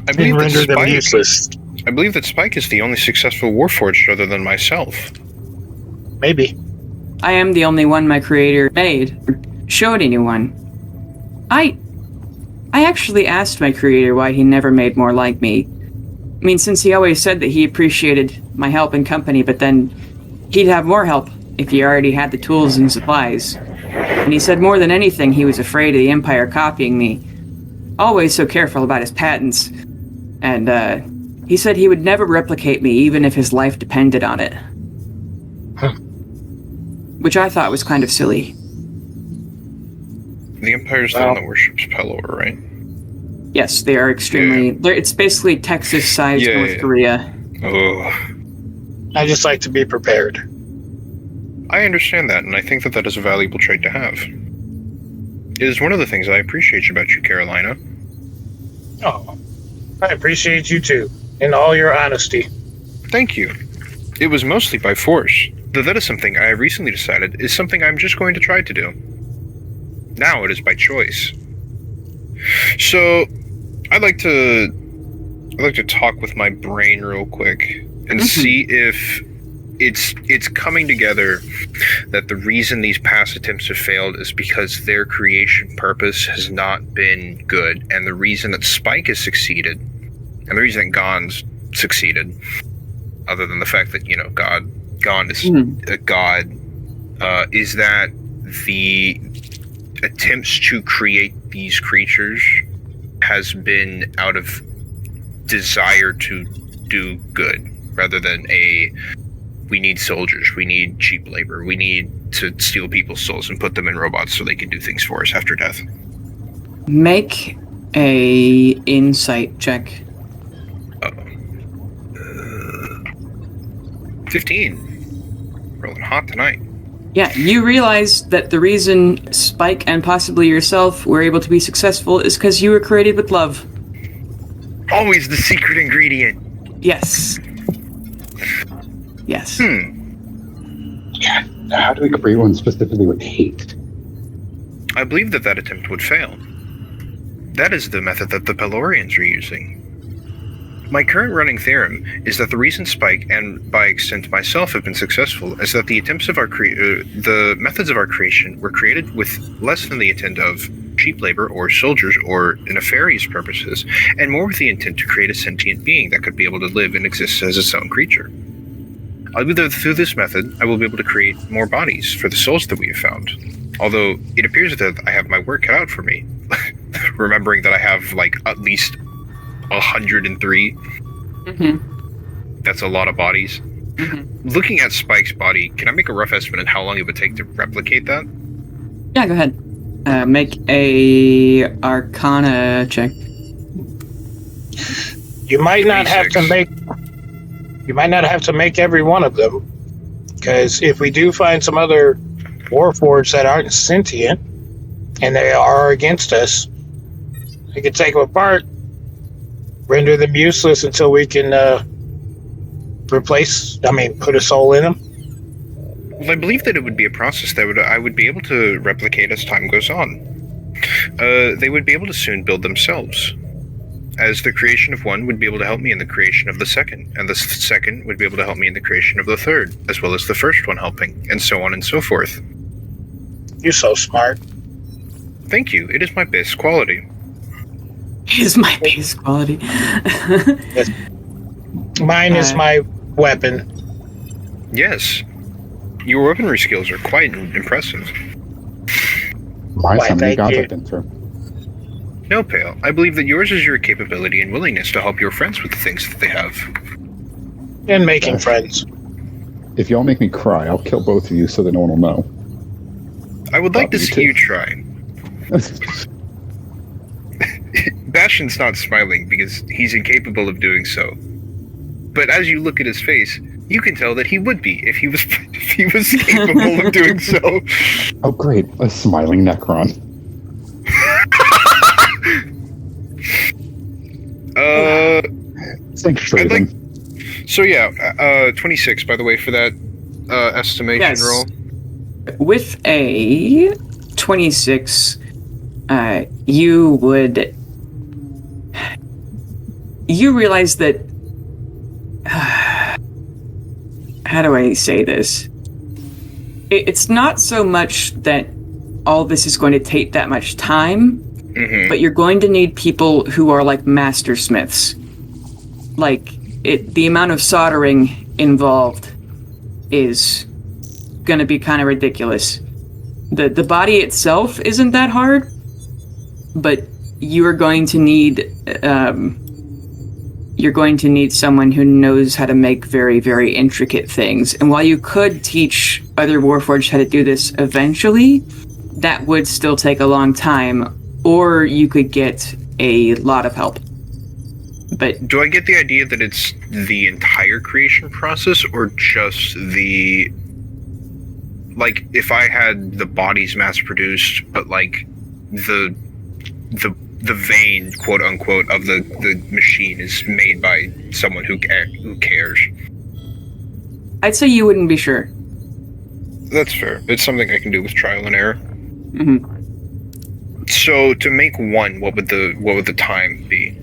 I believe and render them useless. I believe that Spike is the only successful Warforged other than myself. Maybe. I am the only one my creator made or showed anyone. I actually asked my creator why he never made more like me. I mean, since he always said that he appreciated my help and company, but then he'd have more help if he already had the tools and supplies. And he said more than anything, he was afraid of the Empire copying me. Always so careful about his patents. And he said he would never replicate me, even if his life depended on it. Huh. Which I thought was kind of silly. The Empire's the one that worships Pelor, right? Yes, they are extremely... It's basically Texas-sized North Korea. Oh. I just like to be prepared. I understand that, and I think that that is a valuable trait to have. It is one of the things I appreciate about you, Carolina. Oh, I appreciate you too, in all your honesty. Thank you. It was mostly by force, though that is something I have recently decided is something I'm just going to try to do. Now it is by choice. So, I'd like to talk with my brain real quick and see if it's coming together that the reason these past attempts have failed is because their creation purpose has not been good, and the reason that Spike has succeeded, and the reason that Gon's succeeded, other than the fact that, Gon is a god, is that the attempts to create these creatures has been out of desire to do good, rather than we need soldiers, we need cheap labor, we need to steal people's souls and put them in robots so they can do things for us after death. Make a insight check. 15. Rolling hot tonight. Yeah, you realize that the reason Spike and possibly yourself were able to be successful is because you were created with love. Always the secret ingredient. Yes. Yes. Yeah. How do we create one specifically with hate? I believe that attempt would fail. That is the method that the Pelorians are using. My current running theorem is that the reason Spike, and by extent myself, have been successful is that the attempts of the methods of our creation were created with less than the intent of cheap labor or soldiers or nefarious purposes, and more with the intent to create a sentient being that could be able to live and exist as its own creature. I believe that through this method, I will be able to create more bodies for the souls that we have found. Although, it appears that I have my work cut out for me. Remembering that I have, at least 103. That's a lot of bodies. Looking at Spike's body, can I make a rough estimate on how long it would take to replicate that? Yeah, go ahead. Make a Arcana check. You might not have to make. You might not have to make every one of them, because if we do find some other Warforged that aren't sentient, and they are against us, we can take them apart, render them useless until we can put a soul in them. Well, I believe that it would be a process that I would be able to replicate as time goes on. They would be able to soon build themselves, as the creation of one would be able to help me in the creation of the second, and the second would be able to help me in the creation of the third, as well as the first one helping, and so on and so forth. You're so smart. Thank you. It is my best quality. It is my base quality. Mine is my weapon. Yes. Your weaponry skills are quite impressive. Mine's how many gods I've been through. No, Pale. I believe that yours is your capability and willingness to help your friends with the things that they have. And making friends. If y'all make me cry, I'll kill both of you so that no one will know. I would like to see you try. Bastion's not smiling because he's incapable of doing so. But as you look at his face, you can tell that he would be if he was capable of doing so. Oh, great. A smiling Necron. Thanks, Traven. 26, by the way, for that estimation roll. With a 26, you realize that... how do I say this? It's not so much that all this is going to take that much time, but you're going to need people who are like master smiths. The amount of soldering involved is going to be kind of ridiculous. The body itself isn't that hard, but you are going to need someone who knows how to make very, very intricate things. And while you could teach other Warforged how to do this eventually, that would still take a long time, or you could get a lot of help. But do I get the idea that it's the entire creation process, or just the, like, if I had the bodies mass produced, but like the vein, quote unquote, of the machine is made by someone who cares? I'd say you wouldn't be sure. That's fair. It's something I can do with trial and error. Mm-hmm. So to make one, what would the time be?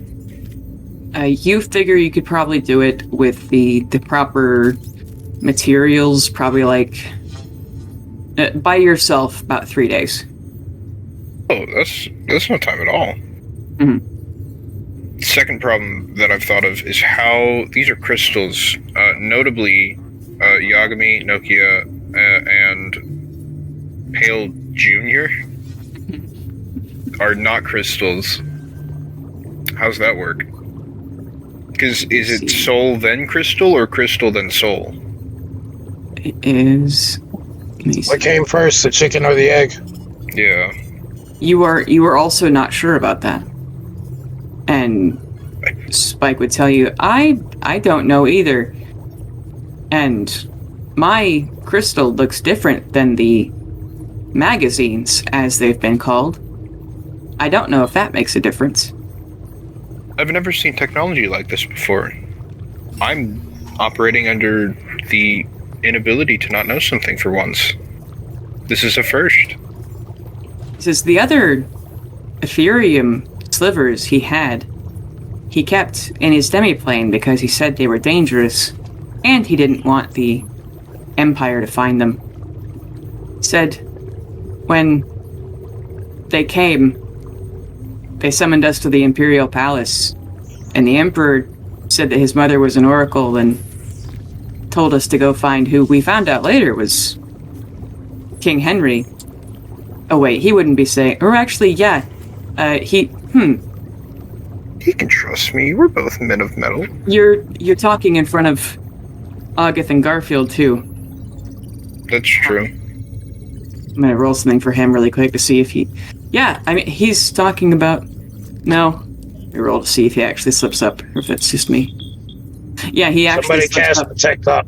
You figure you could probably do it with the proper materials, probably like by yourself, about 3 days. Oh, that's no time at all. Mm-hmm. Second problem that I've thought of is how these are crystals. Notably, Yagami, Nokia, and Pale Junior are not crystals. How's that work? Because is it soul then crystal, or crystal then soul? It is. What came first, the chicken or the egg? Yeah. You are also not sure about that. And Spike would tell you, I don't know either. And my crystal looks different than the magazines, as they've been called. I don't know if that makes a difference. I've never seen technology like this before. I'm operating under the inability to not know something for once. This is a first. Says the other Ethereum slivers he kept in his demiplane because he said they were dangerous, and he didn't want the Empire to find them. Said when they came, they summoned us to the Imperial Palace, and the Emperor said that his mother was an oracle and told us to go find who we found out later was King Henry. Oh wait, he wouldn't be saying, or actually, yeah, he can trust me. We're both men of metal. You're talking in front of August and Garfield too. That's true. I'm gonna roll something for him really quick to see if he... Yeah, I mean, he's talking about... No. I roll to see if he actually slips up, or if it's just me. Yeah, he actually Somebody cast up. Protect Up.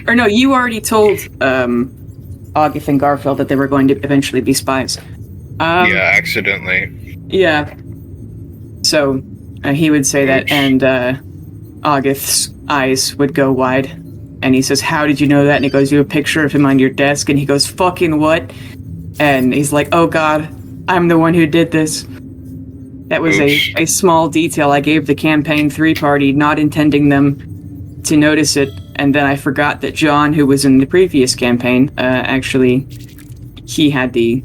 Or no, you already told August and Garfield that they were going to eventually be spies. Yeah, accidentally. Yeah. So, he would say that, and August's eyes would go wide. And he says, "How did you know that?" And he goes, "You have a picture of him on your desk." And he goes, "Fucking what?" And he's like, "Oh God, I'm the one who did this." That was a small detail I gave the Campaign 3 party, not intending them to notice it. And then I forgot that John, who was in the previous campaign, actually, he had the...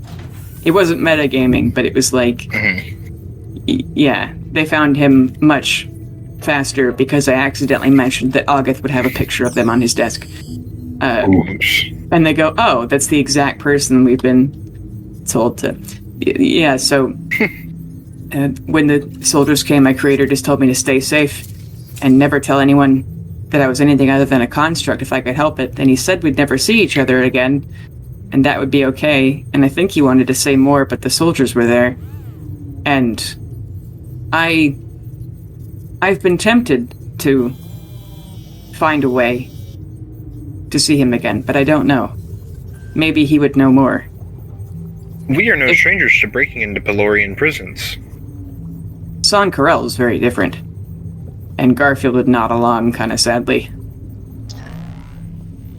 It wasn't metagaming, but it was like... Yeah, they found him much faster because I accidentally mentioned that August would have a picture of them on his desk. And they go, "Oh, that's the exact person we've been told to..." Yeah, so... when the soldiers came, my creator just told me to stay safe and never tell anyone that I was anything other than a construct if I could help it. And he said we'd never see each other again, and that would be okay. And I think he wanted to say more, but the soldiers were there. And I've been tempted to find a way to see him again, but I don't know. Maybe he would know more. We are no strangers to breaking into Pelorian prisons. Son Carell is very different. And Garfield would nod along, kind of sadly.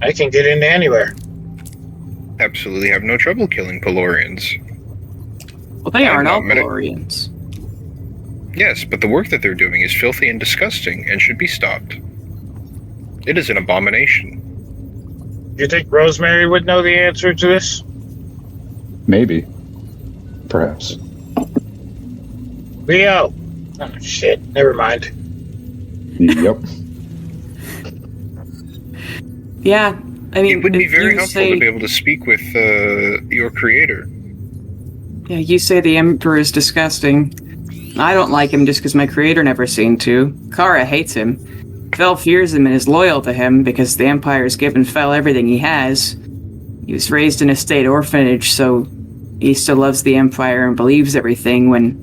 I can get into anywhere. Absolutely have no trouble killing Pelorians. Well, they aren't all Pelorians. Yes, but the work that they're doing is filthy and disgusting and should be stopped. It is an abomination. Do you think Rosemary would know the answer to this? Maybe. Perhaps. Leo! Oh, shit. Never mind. Yep. Yeah, I mean, it would be if very you helpful to be able to speak with your creator. Yeah, you say the Emperor is disgusting. I don't like him just because my creator never seemed to. Kara hates him. Fel fears him and is loyal to him because the Empire's given Fel everything he has. He was raised in a state orphanage, so he still loves the Empire and believes everything when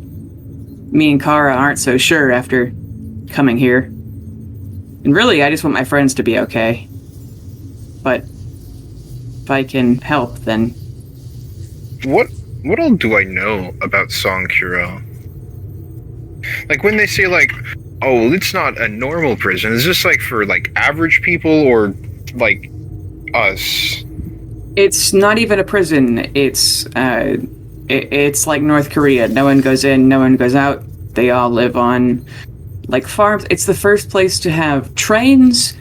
me and Kara aren't so sure after coming here. And really, I just want my friends to be okay. But if I can help, then... What all do I know about Song Curel? Like, when they say, like, oh, it's not a normal prison, is this, like, for, like, average people or, like, us? It's not even a prison. It's like North Korea. No one goes in, no one goes out. They all live on, like, farms. It's the first place to have trains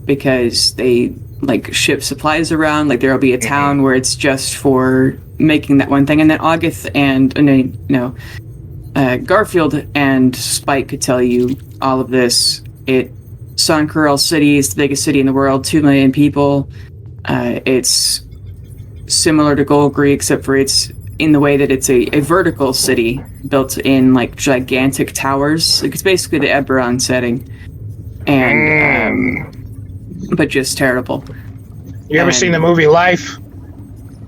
because they, like, ship supplies around. Like, there'll be a town where it's just for making that one thing. And then August and, Garfield and Spike could tell you all of this. Sonkurel City is the biggest city in the world, 2 million people. It's similar to Gold Creek, except for it's in the way that it's a vertical city built in, like, gigantic towers. Like, it's basically the Eberron setting. And, but just terrible. You ever seen the movie Life?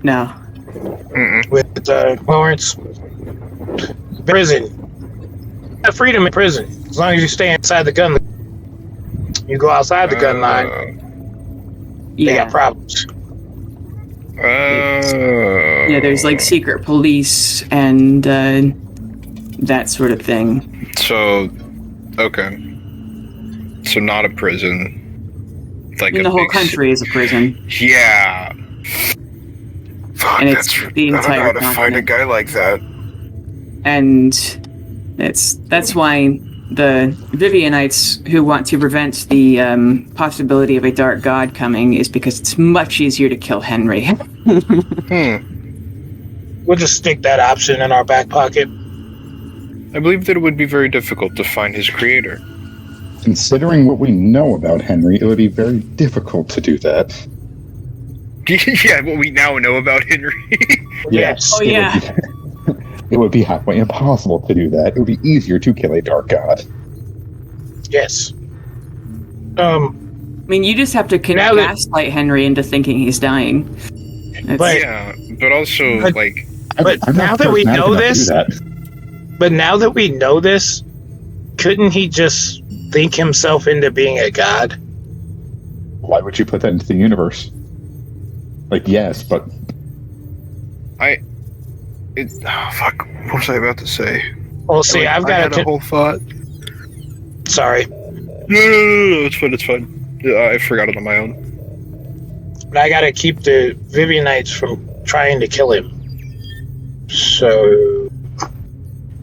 No. With Lawrence? Prison. You have freedom in prison. As long as you stay inside the gun. You go outside the gun line, they got problems. Yeah, there's, like, secret police and that sort of thing. So, okay. So not a prison. Like, the whole country is a prison. Yeah. Fuck, And it's the entire I don't know how to find a guy like that. And that's why the Vivianites who want to prevent the possibility of a dark god coming is because it's much easier to kill Henry. We'll just stick that option in our back pocket. I believe that it would be very difficult to find his creator. Considering what we know about Henry, it would be very difficult to do that. Yeah, what we now know about Henry. Yes. Oh, yeah. It would be halfway impossible to do that. It would be easier to kill a dark god. Yes. I mean, you just have to gaslight Henry into thinking he's dying. But also, like... But now that we know this... But now that we know this, couldn't he just think himself into being a god? Why would you put that into the universe? Like, yes, but... fuck, what was I about to say? Well, see, I've got a whole thought. Sorry. No, it's fine. I forgot it on my own. But I gotta keep the Vivianites from trying to kill him. So,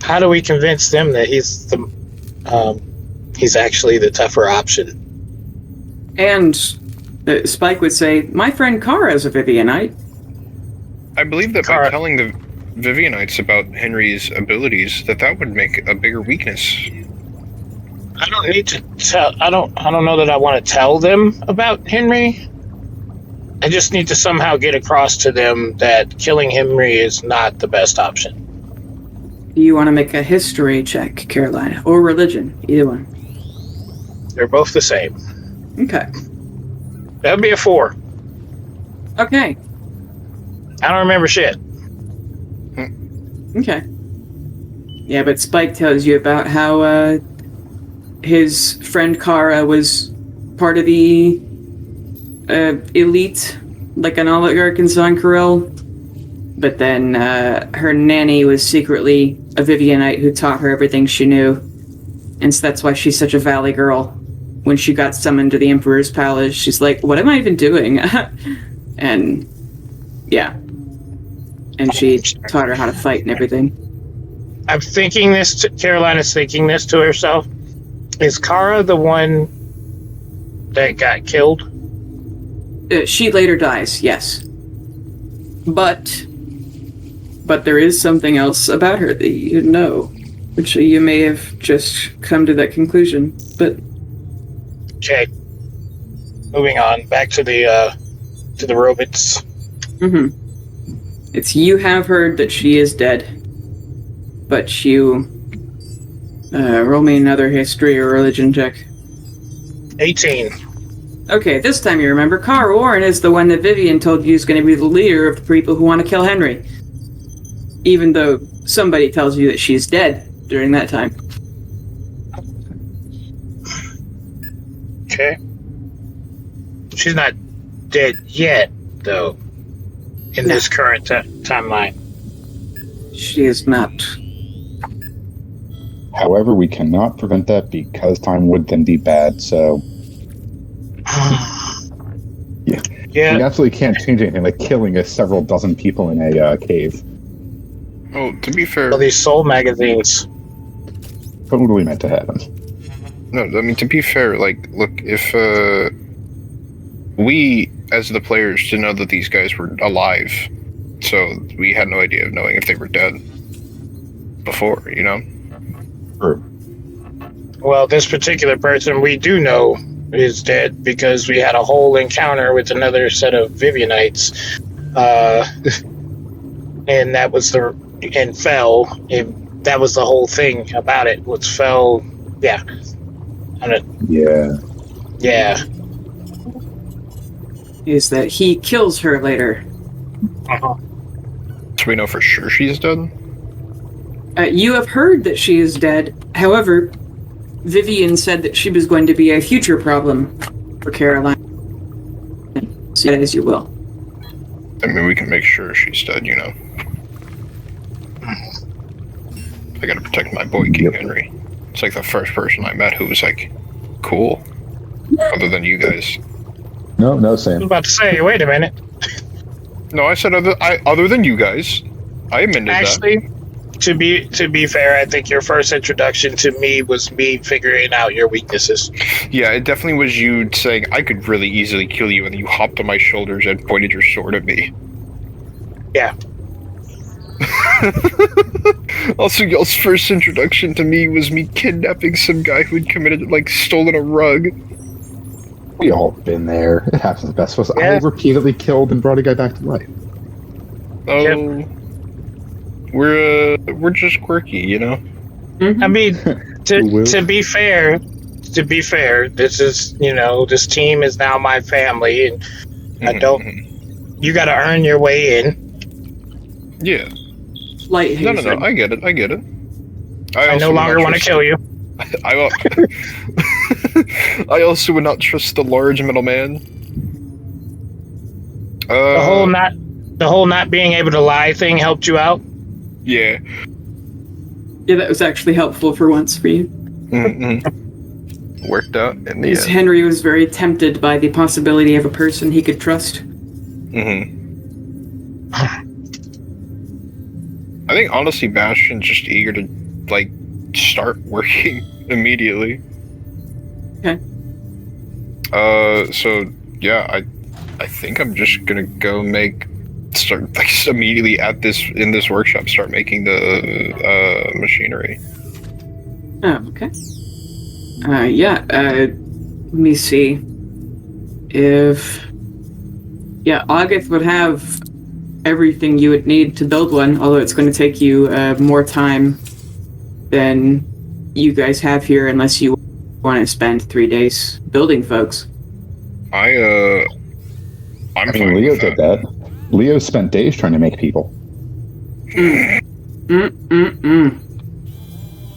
how do we convince them that he's actually the tougher option? And Spike would say, my friend Kara is a Vivianite. I believe that by telling the Vivianites about Henry's abilities, that would make a bigger weakness. I don't need to tell. I don't know that I want to tell them about Henry. I just need to somehow get across to them that killing Henry is not the best option. Do you want to make a history check, Carolina, or religion? Either one. They're both the same. Okay. That'd be a 4. Okay. I don't remember shit. Okay. Yeah, but Spike tells you about how his friend Kara was part of the elite, like an oligarch in Sonkurel, but then her nanny was secretly a Vivianite who taught her everything she knew, and so that's why she's such a valley girl. When she got summoned to the Emperor's palace, she's like, what am I even doing? And yeah. And she taught her how to fight and everything. I'm thinking this, Carolina's thinking this to herself. Is Kara the one that got killed? She later dies, yes. But there is something else about her that you know, which you may have just come to that conclusion. But okay, moving on back to the to the robots. Mm-hmm. It's you have heard that she is dead, but you roll me another history or religion check. 18. Okay, this time you remember. Cara Warren is the one that Vivian told you is going to be the leader of the people who want to kill Henry. Even though somebody tells you that she's dead during that time. Okay. She's not dead yet, though, in this current timeline. She is not. However, we cannot prevent that because time would then be bad, so... Yeah. We absolutely can't change anything, like killing several dozen people in a cave. Oh, to be fair... All these soul magazines. Totally meant to happen. No, I mean, to be fair, like, look, if, we, as the players, didn't know that these guys were alive, so we had no idea of knowing if they were dead before, you know? Sure. Well, this particular person we do know is dead because we had a whole encounter with another set of Vivianites, and that was that was the whole thing about it. Was Fell, yeah. Yeah. Is that he kills her later. Uh-huh. So we know for sure she's dead? You have heard that she is dead. However, Vivian said that she was going to be a future problem for Caroline. See that as you will. I mean, we can make sure she's dead, you know? I gotta protect my boy, King Henry. It's like the first person I met who was like, cool. Other than you guys. No, I was Sam. about to say, wait a minute. No, I said other than you guys. I admitted Actually, to be fair, I think your first introduction to me was me figuring out your weaknesses. that. Yeah, it definitely was you saying, I could really easily kill you, and then you hopped on my shoulders and pointed your sword at me. Yeah. Also, y'all's first introduction to me was me kidnapping some guy who had stolen a rug. We all been there. It happens to the best of us. Yeah. I repeatedly killed and brought a guy back to life. Oh, Yep. we're just quirky, you know? Mm-hmm. I mean, Who will? to be fair, this is, this team is now my family, and I don't. You got to earn your way in. Yeah. Light No, hasten. I get it. I no longer want to kill you. I also would not trust the large middleman. The whole not being able to lie thing helped you out. Yeah. Yeah, that was actually helpful for once for you. Worked out in the Because end. Henry was very tempted by the possibility of a person he could trust. I think honestly, Bastion's just eager to start working immediately. Okay. So yeah, I think I'm just gonna go start immediately in this workshop, start making the machinery. Oh, okay. Let me see. August would have everything you would need to build one, although it's going to take you more time than you guys have here, unless you want to spend 3 days building folks. I'm I fine mean, Leo with did that. Leo spent days trying to make people.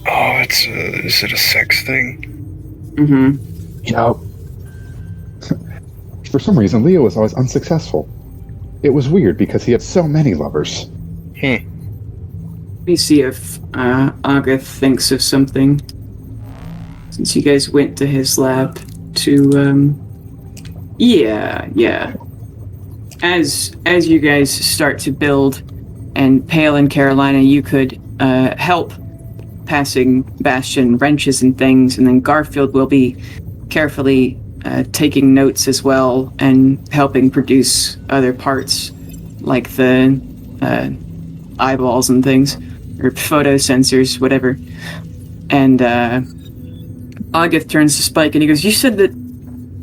Oh, is it a sex thing? Mm-hmm. You know, for some reason, Leo was always unsuccessful. It was weird because he had so many lovers. Let me see if Agatha thinks of something. Since you guys went to his lab to, yeah. As you guys start to build, and Pale and Carolina, you could help passing Bastion wrenches and things, and then Garfield will be carefully taking notes as well and helping produce other parts like the eyeballs and things, or photo sensors, whatever. And August turns to Spike and he goes, "You said that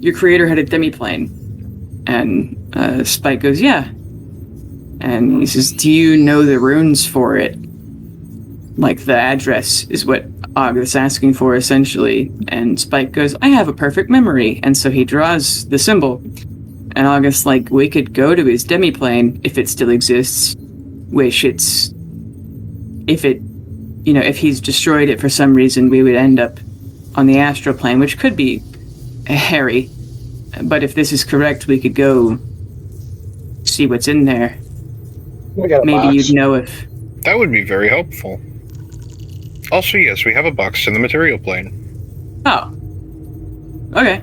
your creator had a demiplane." And Spike goes, yeah. And he says, do you know the runes for it? Like, the address is what August's asking for, essentially. And Spike goes, I have a perfect memory. And so he draws the symbol. And August's like, we could go to his demiplane, if it still exists. If he's destroyed it for some reason, we would end up on the astral plane, which could be hairy. But if this is correct, we could go see what's in there. Maybe you'd know if... That would be very helpful. Also, yes, we have a box in the material plane. Oh. Okay.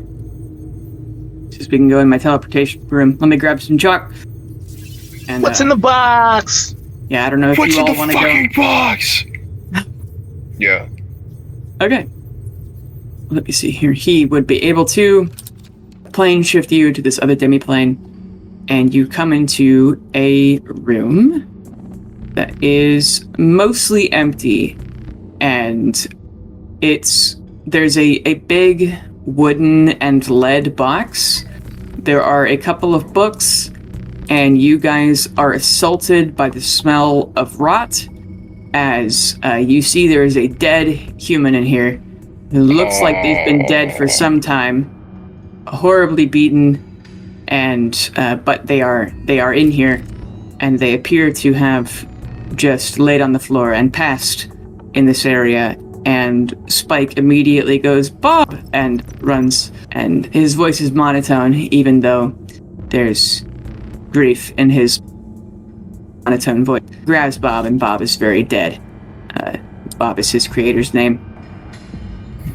Just we can go in my teleportation room. Let me grab some chalk. And, what's in the box? Yeah, I don't know if you all want to go. What's in the fucking box? Yeah. Okay. Let me see here. He would be able to plane shift you to this other demiplane, and you come into a room that is mostly empty, and there's a big wooden and lead box. There are a couple of books, and you guys are assaulted by the smell of rot as you see there is a dead human in here who looks like they've been dead for some time, horribly beaten, and but they are in here, and they appear to have just laid on the floor and passed in this area. And Spike immediately goes, Bob, and runs, and his voice is monotone, even though there's grief in his monotone voice. Grabs Bob, and Bob is very dead. Bob is his creator's name.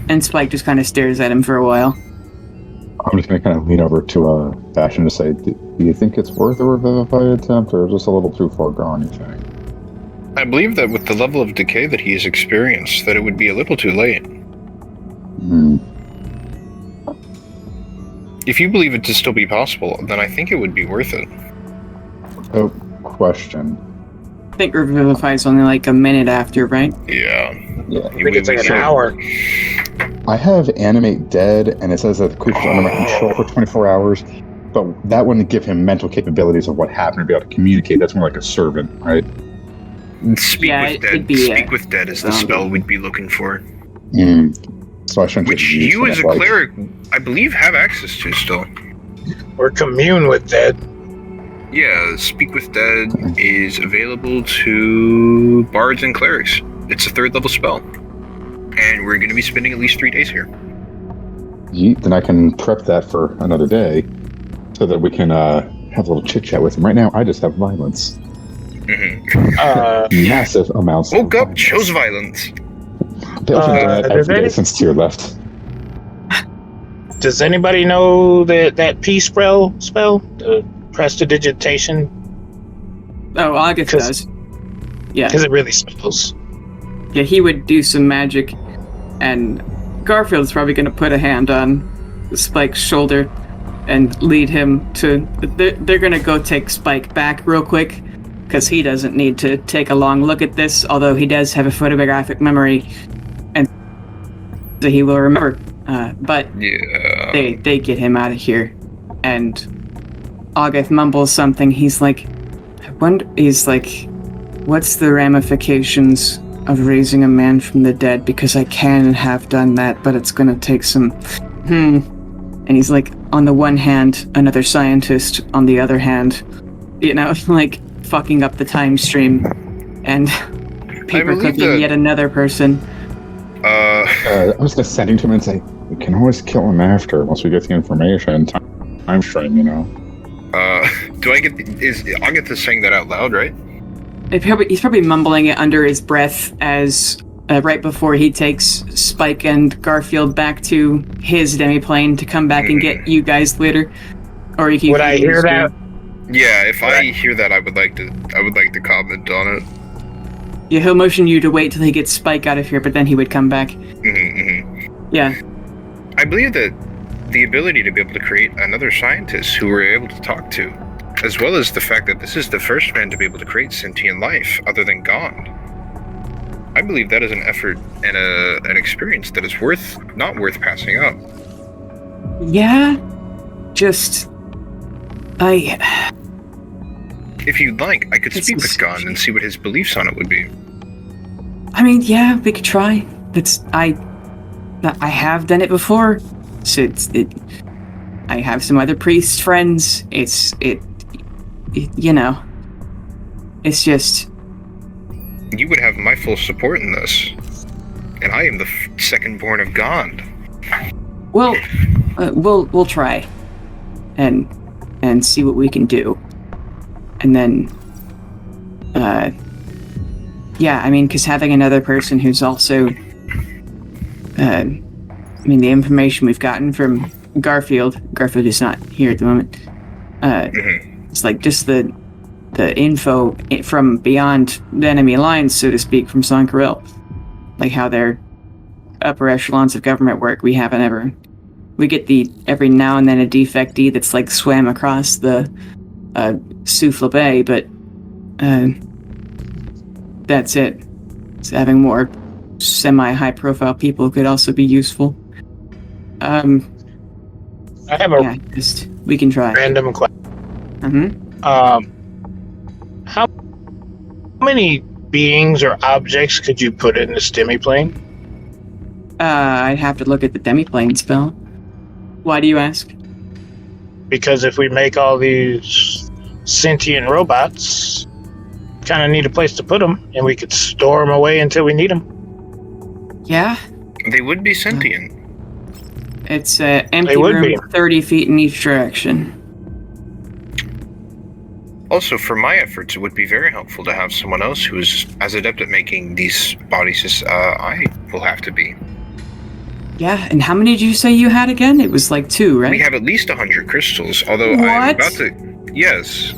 And Spike just kind of stares at him for a while. I'm just going to kind of lean over to Bastion to say, do you think it's worth a revivify attempt, or just a little too far gone, you think? I believe that with the level of decay that he has experienced, that it would be a little too late. If you believe it to still be possible, then I think it would be worth it. Oh, question. I think Revivify is only like a minute after, right? Yeah. Yeah. I think it's like an hour. I have Animate Dead, and it says that the creature's under my control for 24 hours, but that wouldn't give him mental capabilities of what happened to be able to communicate. That's more like a servant, right? Speak with Dead is the spell we'd be looking for. So I shouldn't. Which you, as a cleric, I believe, have access to still. Or commune with Dead. Yeah, Speak with Dead is available to bards and clerics. It's a 3rd level spell. And we're going to be spending at least 3 days here. Then I can prep that for another day, so that we can have a little chit chat with him. Right now, I just have violence. Massive amounts. Woke up, chose violence. Every day since Tyr left. Does anybody know that peace spell? The prestidigitation? Oh, August does. Yeah. Because it really spells. Yeah, he would do some magic, and Garfield's probably going to put a hand on Spike's shoulder and lead him to... They're going to go take Spike back real quick, because he doesn't need to take a long look at this, although he does have a photographic memory, and so he will remember. But yeah. They get him out of here, and August mumbles something. He's like, what's the ramifications of raising a man from the dead? Because I can and have done that, but it's gonna take some... And he's like, on the one hand, another scientist, on the other hand, like, fucking up the time stream and paper cooking yet another person. I was just sending to him and say, we can always kill him after once we get the information. Time stream, is August saying that out loud, right? He's probably mumbling it under his breath as right before he takes Spike and Garfield back to his demiplane to come back and get you guys later. Or you can. Would I hear that? Yeah, if I hear that, I would like to comment on it. Yeah, he'll motion you to wait till he gets Spike out of here, but then he would come back. Yeah. I believe that the ability to be able to create another scientist who we're able to talk to, as well as the fact that this is the first man to be able to create sentient life other than God, I believe that is an effort and an experience that is not worth passing up. Yeah, just If you'd like, I could speak with Gon and see what his beliefs on it would be. I mean, yeah, we could try. I have done it before, so I have some other priest friends. It's just... You would have my full support in this. And I am the second born of Gond. Well, we'll try. And see what we can do. And then... yeah, I mean, because having another person who's also... the information we've gotten from Garfield is not here at the moment. It's like just the info from beyond the enemy lines, so to speak, from Sankaril. Like how their upper echelons of government work. We get every now and then a defectee that's like swam across the Souffle Bay, but that's it. So having more semi-high profile people could also be useful. I have a we can try. random question. How many beings or objects could you put in this demiplane? I'd have to look at the demiplane spell. Why do you ask? Because if we make all these sentient robots, kind of need a place to put them, and we could store them away until we need them. Yeah? They would be sentient. It's an empty room 30 feet in each direction. Also, for my efforts, it would be very helpful to have someone else who is as adept at making these bodies as I will have to be. Yeah, and how many did you say you had again? It was like 2, right? We have at least 100 crystals, although what? I'm about to... Yes.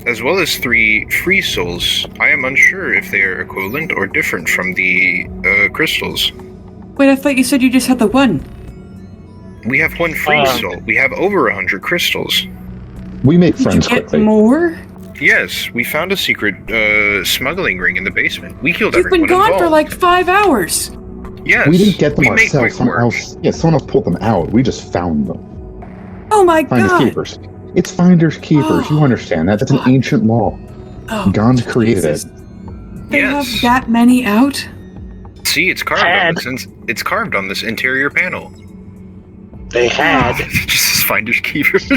As well as 3 free souls. I am unsure if they are equivalent or different from the crystals. Wait, I thought you said you just had the 1. We have 1 free soul. We have over 100 crystals. We make friends Did you get quickly. more? Yes, we found a secret smuggling ring in the basement. We killed You've everyone been gone involved. for like 5 hours. Yes. We didn't get them we make ourselves. quick work. Someone else pulled them out. We just found them. Oh my Finders god. keepers. It's finders keepers. You understand that? That's an ancient law. Oh, Gons created Jesus. it. They Yes. have that many out? See, it's carved on this interior panel. They had. Just as finders keepers.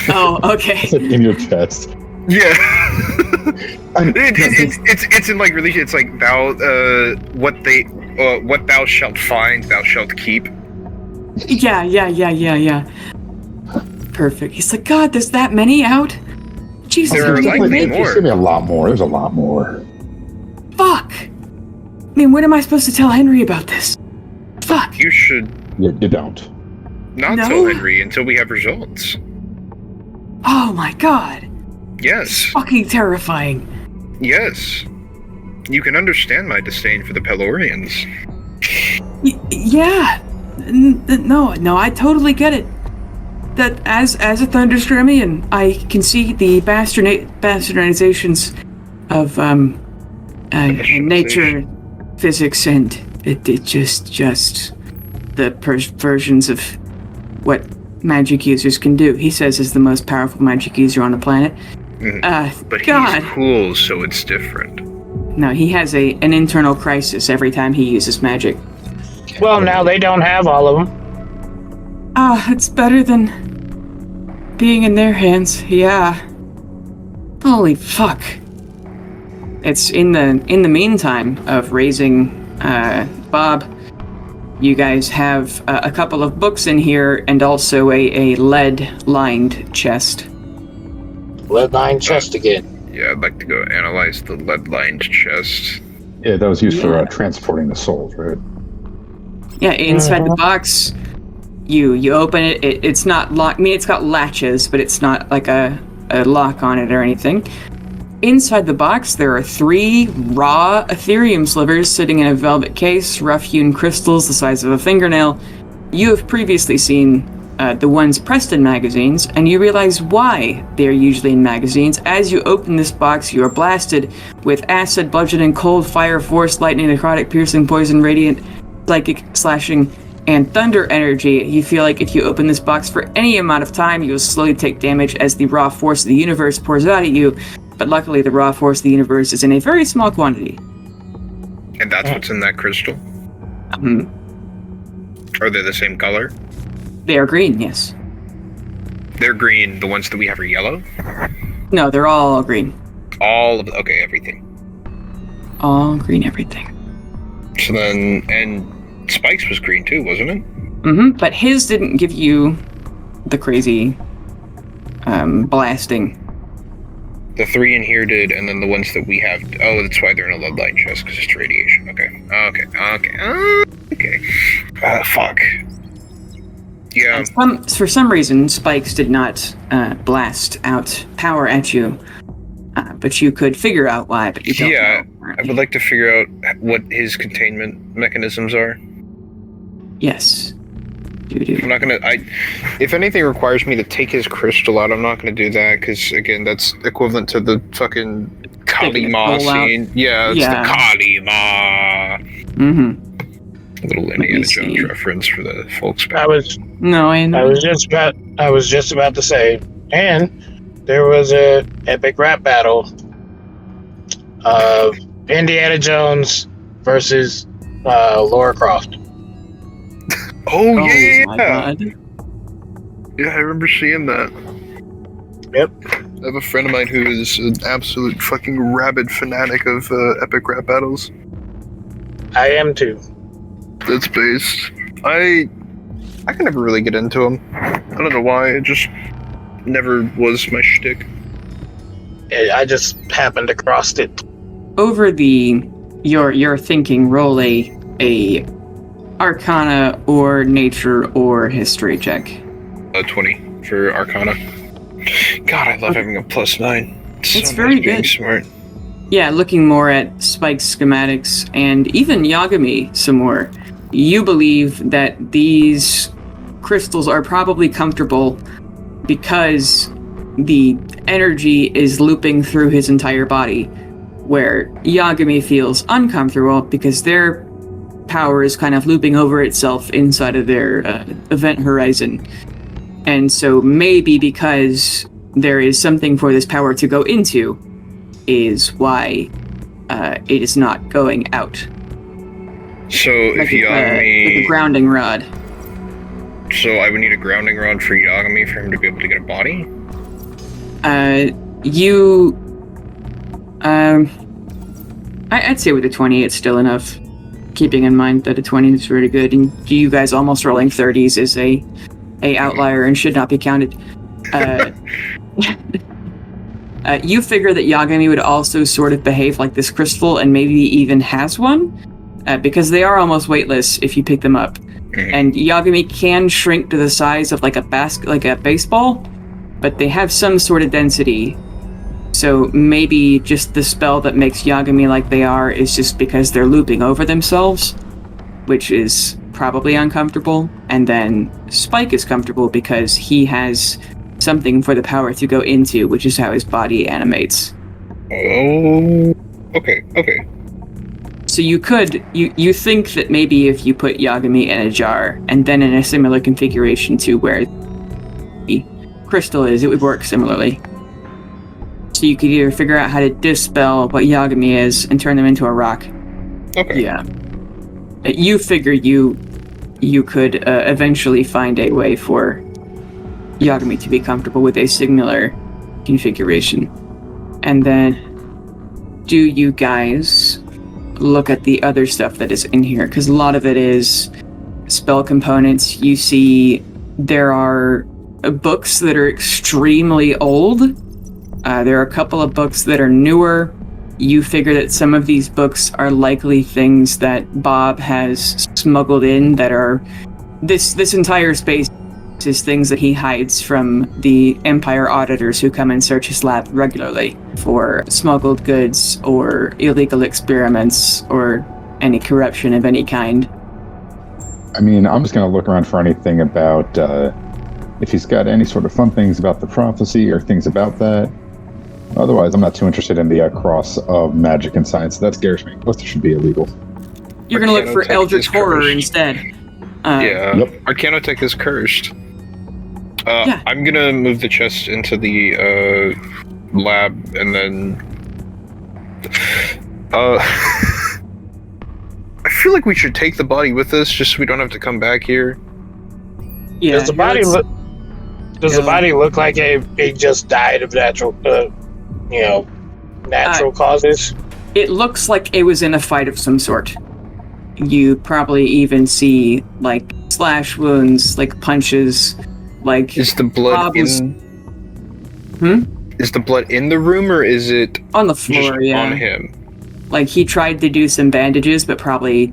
Oh, okay. It's like in your chest. Yeah. It's in like religion. It's like thou what thou shalt find, thou shalt keep. Yeah. Perfect. He's like, God, there's that many out? Jesus, There are likely more. There's gonna be a lot more. There's a lot more. fuck. I mean, when am I supposed to tell Henry about this? Fuck. You should You don't. not No. tell Henry until we have results. Oh my god. Yes. Fucking terrifying. Yes. You can understand my disdain for the Pelorians. Yeah. No, I totally get it. That as a Thunderstramian, I can see the bastardizations of nature, physics, and it just the perversions of what magic users can do. He says is the most powerful magic user on the planet. But God. he's cool, so it's different. No, he has an internal crisis every time he uses magic. Well, now they don't have all of them. It's better than being in their hands. Yeah. Holy fuck. It's in the meantime of raising Bob, you guys have a couple of books in here and also a lead-lined chest. Lead-lined chest again. Yeah, I'd like to go analyze the lead-lined chest. Yeah, that was used for transporting the souls, right? Yeah, inside the box, you open it. It's not locked. I mean, it's got latches, but it's not like a lock on it or anything. Inside the box, there are 3 raw Ethereum slivers sitting in a velvet case, rough-hewn crystals the size of a fingernail. You have previously seen the ones pressed in magazines, and you realize why they're usually in magazines. As you open this box, you are blasted with acid, bludgeoning, cold, fire, force, lightning, necrotic, piercing, poison, radiant, psychic, slashing, and thunder energy. You feel like if you open this box for any amount of time, you will slowly take damage as the raw force of the universe pours out at you. But luckily, the raw force of the universe is in a very small quantity. And that's what's in that crystal? Are they the same color? They are green, yes. They're green. The ones that we have are yellow? No, they're all green. All of okay, everything. All green, everything. So then, and Spike's was green too, wasn't it? But his didn't give you the crazy blasting. The 3 in here did, and then the ones that we have. Oh, that's why they're in a lead line chest, because it's radiation. Okay. Fuck. Yeah. For some reason, Spikes did not blast out power at you, but you could figure out why. But you don't know. I would like to figure out what his containment mechanisms are. Yes. I'm not gonna. If anything requires me to take his crystal out, I'm not gonna do that because again, that's equivalent to the fucking Kalima scene. Yeah, it's the Kalima. A little Indiana Jones reference for the folks back. I was just about to say, and there was a epic rap battle of Indiana Jones versus Lara Croft. Oh yeah! My God. Yeah, I remember seeing that. Yep. I have a friend of mine who is an absolute fucking rabid fanatic of epic rap battles. I am too. That's based. I can never really get into them. I don't know why. It just never was my shtick. I just happened across it. Over your thinking, roll a Arcana or Nature or History check. 20 for Arcana. God, I love having a +9. It's so very good. Smart. Yeah, looking more at Spike's schematics and even Yagami some more, you believe that these crystals are probably comfortable because the energy is looping through his entire body, where Yagami feels uncomfortable because their power is kind of looping over itself inside of their event horizon. And so maybe because there is something for this power to go into is why it is not going out. So if Yagami... like a grounding rod. So I would need a grounding rod for Yagami for him to be able to get a body? I'd say with a 20 it's still enough. Keeping in mind that a 20 is really good, and you guys almost rolling 30s is a outlier and should not be counted. You figure that Yagami would also sort of behave like this crystal and maybe even has one, because they are almost weightless if you pick them up. And Yagami can shrink to the size of like a baseball, but they have some sort of density. So maybe just the spell that makes Yagami like they are is just because they're looping over themselves, which is probably uncomfortable. And then Spike is comfortable because he has something for the power to go into, which is how his body animates. Oh, okay. So you think that maybe if you put Yagami in a jar and then in a similar configuration to where the crystal is, it would work similarly. So you could either figure out how to dispel what Yagami is and turn them into a rock. Okay. Yeah. You figure you could eventually find a way for Yagami to be comfortable with a similar configuration. And then, do you guys look at the other stuff that is in here? Because a lot of it is spell components. You see there are books that are extremely old. There are a couple of books that are newer. You figure that some of these books are likely things that Bob has smuggled in that are... This entire space is things that he hides from the Empire auditors who come and search his lab regularly for smuggled goods or illegal experiments or any corruption of any kind. I mean, I'm just going to look around for anything about if he's got any sort of fun things about the prophecy or things about that. Otherwise, I'm not too interested in the cross of magic and science. That scares me. Both should be illegal. You're going to look for Eldritch Horror instead. Yep. Arcanotech is cursed. Yeah. I'm gonna move the chest into the lab, and then I feel like we should take the body with us, just so we don't have to come back here. Yeah. Does the body look? Does the body look like it just died of natural causes? It looks like it was in a fight of some sort. You probably even see like slash wounds, like punches, like. Is the blood in? Is the blood in the room, or is it on the floor? just on him? Like he tried to do some bandages, but probably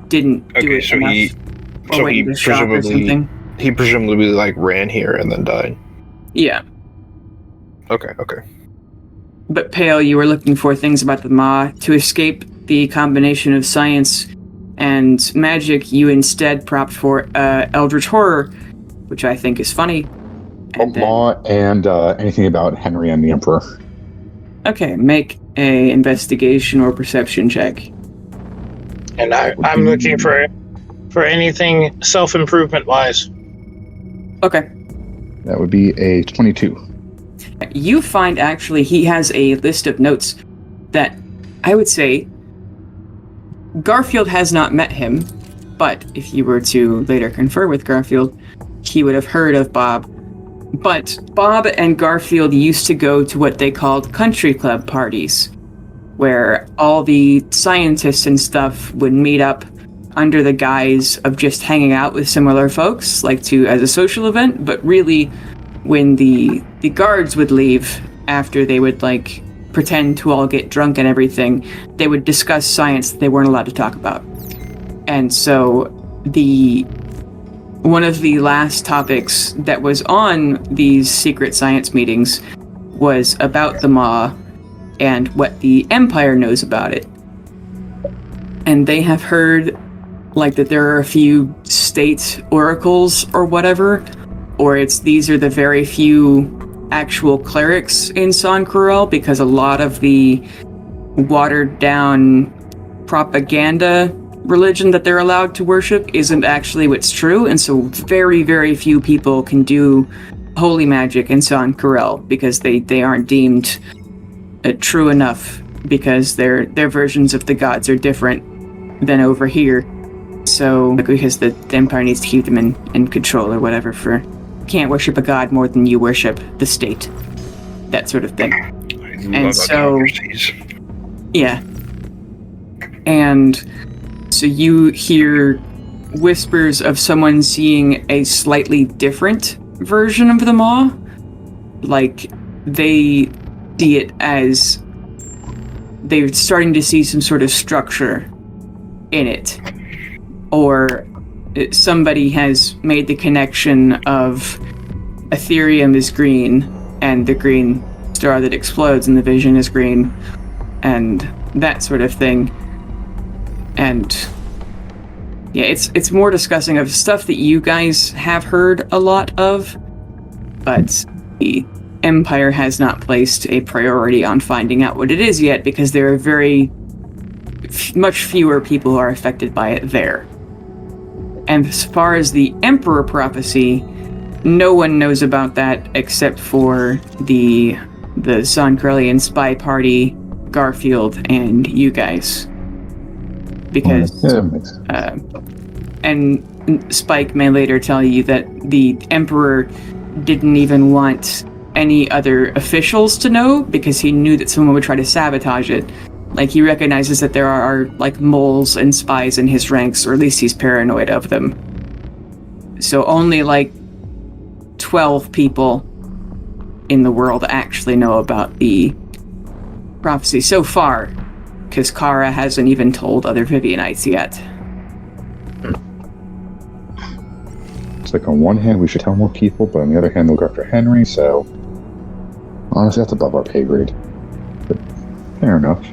didn't do it enough. He presumably like ran here and then died. Yeah. Okay. But Pale, you were looking for things about the Maw. To escape the combination of science and magic, you instead propped for Eldritch Horror, which I think is funny. Maw and anything about Henry and the Emperor. Okay, make a investigation or perception check. And I'm looking for anything self-improvement wise. Okay. That would be a 22. You find actually he has a list of notes that I would say Garfield has not met him, but if you were to later confer with Garfield, he would have heard of Bob. But Bob and Garfield used to go to what they called country club parties, where all the scientists and stuff would meet up under the guise of just hanging out with similar folks, like as a social event, but really when the guards would leave after they would like pretend to all get drunk and everything, they would discuss science that they weren't allowed to talk about. And so one of the last topics that was on these secret science meetings was about the Maw and what the Empire knows about it. And they have heard like that there are a few state oracles or whatever, or these are the very few actual clerics in San Corel, because a lot of the watered down propaganda religion that they're allowed to worship isn't actually what's true, and so very, very few people can do holy magic in San Corel because they aren't deemed true enough, because their versions of the gods are different than over here. So because the Empire needs to keep them in control or whatever, can't worship a god more than you worship the state, that sort of thing. And so yeah, and so you hear whispers of someone seeing a slightly different version of the Maw. Like, they see it as they're starting to see some sort of structure in it. Or somebody has made the connection of Ethereum is green, and the green star that explodes in the vision is green, and that sort of thing. And yeah, it's more discussing of stuff that you guys have heard a lot of, but the Empire has not placed a priority on finding out what it is yet, because there are much fewer people who are affected by it there. And as far as the Emperor prophecy, no one knows about that except for the San Corelian spy party, Garfield, and you guys. Because and Spike may later tell you that the Emperor didn't even want any other officials to know, because he knew that someone would try to sabotage it. Like, he recognizes that there are like moles and spies in his ranks, or at least he's paranoid of them. So only like 12 people in the world actually know about the prophecy so far, because Kara hasn't even told other Vivianites yet. It's like, on one hand we should tell more people, but on the other hand they'll go after Henry, so honestly that's above our pay grade. But fair enough.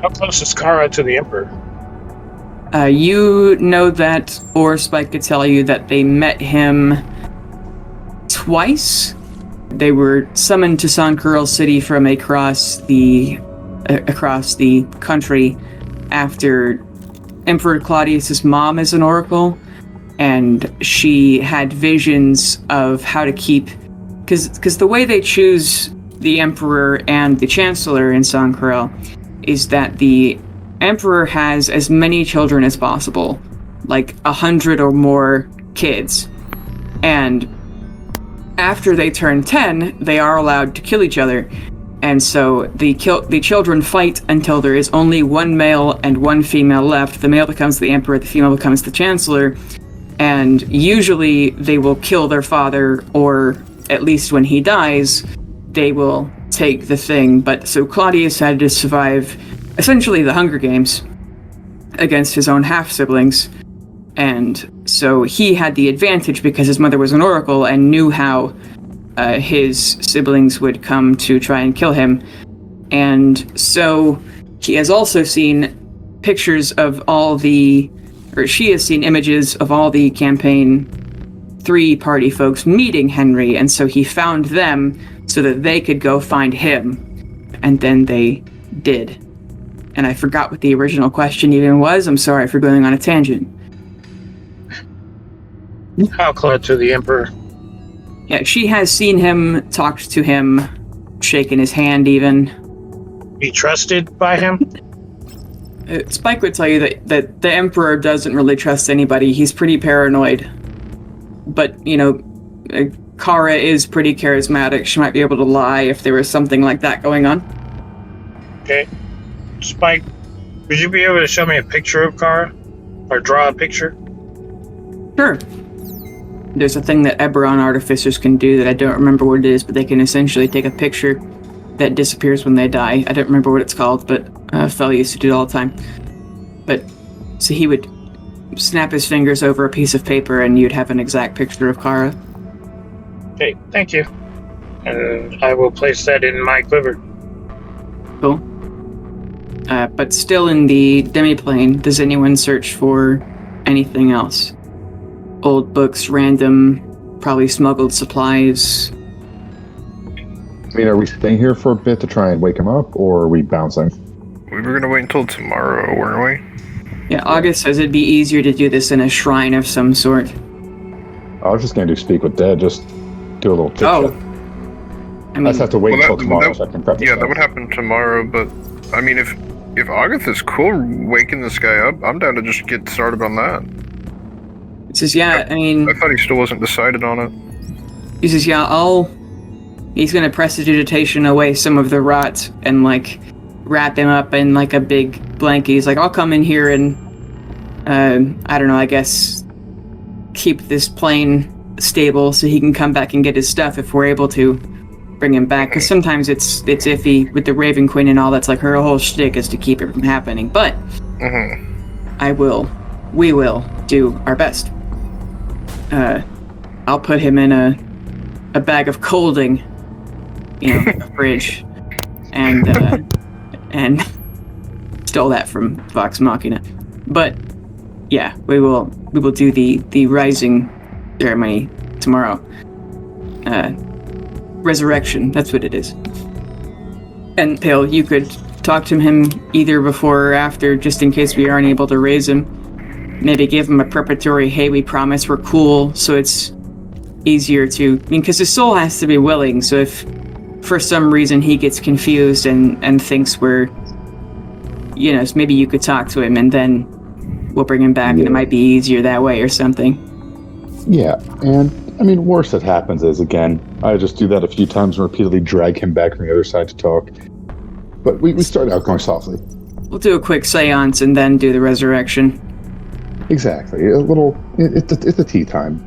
How close is Kara to the Emperor? You know that, or Spike could tell you that they met him twice. They were summoned to San Corel City from across the country after Emperor Claudius's mom is an oracle, and she had visions of how to keep, because the way they choose the Emperor and the Chancellor in Sangreal is that the Emperor has as many children as possible, like 100 or more kids, and after they turn 10, they are allowed to kill each other. And so the children fight until there is only one male and one female left. The male becomes the Emperor, the female becomes the Chancellor, and usually they will kill their father, or at least when he dies, they will take the thing. But so Claudius had to survive essentially the Hunger Games against his own half-siblings, and so he had the advantage because his mother was an oracle and knew how his siblings would come to try and kill him. And so he has also seen pictures of she has seen images of all the Campaign 3 party folks meeting Henry, and so he found them so that they could go find him, and then they did. And I forgot what the original question even was. I'm sorry for going on a tangent. How close to the Emperor? Yeah, she has seen him, talked to him, shaken his hand even. Be trusted by him? Spike would tell you that the Emperor doesn't really trust anybody. He's pretty paranoid. But, Kara is pretty charismatic. She might be able to lie if there was something like that going on. Okay. Spike, would you be able to show me a picture of Kara? Or draw a picture? Sure. There's a thing that Eberron artificers can do that I don't remember what it is, but they can essentially take a picture that disappears when they die. I don't remember what it's called, but a fellow used to do it all the time. But, so he would snap his fingers over a piece of paper and you'd have an exact picture of Kara. Okay, thank you. And I will place that in my quiver. Cool. But still in the demiplane, does anyone search for anything else? Old books, random, probably smuggled supplies. I mean, are we staying here for a bit to try and wake him up, or are we bouncing? We were gonna wait until tomorrow, weren't we? Yeah, August says it'd be easier to do this in a shrine of some sort. I was just going to do speak with dead, just do a little chit-chat. I I just have to wait until tomorrow so I can prep Yeah, that would happen tomorrow, but I mean, if August is cool waking this guy up, I'm down to just get started on that. He says, yeah, I mean... I thought he still wasn't decided on it. He says, yeah, he's gonna prestidigitation away some of the rot and, wrap him up in, a big blanket. He's like, I'll come in here and, I don't know, I guess, keep this plane stable so he can come back and get his stuff if we're able to bring him back. Because sometimes it's iffy with the Raven Queen and all. That's her whole shtick is to keep it from happening. But we will do our best. I'll put him in a bag of colding, a fridge, and stole that from Vox Machina. But yeah, we will do the rising ceremony tomorrow. Resurrection, that's what it is. And Pale, you could talk to him either before or after, just in case we aren't able to raise him. Maybe give him a preparatory, hey, we promise we're cool, so it's easier to... because his soul has to be willing, so if for some reason he gets confused and thinks we're... so maybe you could talk to him and then we'll bring him back and it might be easier that way or something. Yeah, and I mean, worst that happens is, again, I just do that a few times and repeatedly drag him back from the other side to talk. But we start out going softly. We'll do a quick seance and then do the resurrection. Exactly. A little... It's a tea time.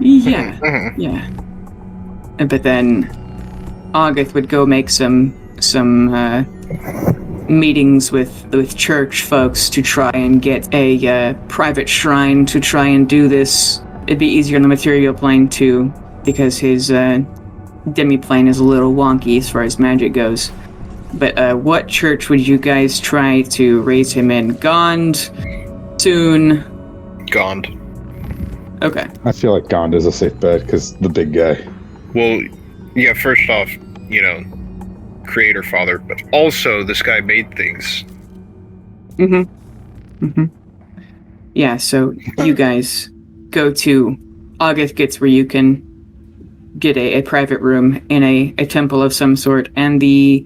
Yeah. Yeah. But then August would go make some meetings with church folks to try and get a private shrine to try and do this. It'd be easier on the material plane too, because his demi-plane is a little wonky as far as magic goes. But what church would you guys try to raise him in? Gond? Soon? Gond. Okay. I feel like Gond is a safe bet, because the big guy. Well, yeah, first off, creator father, but also this guy made things. Yeah, so you guys go to August gets where you can get a private room in a temple of some sort, and the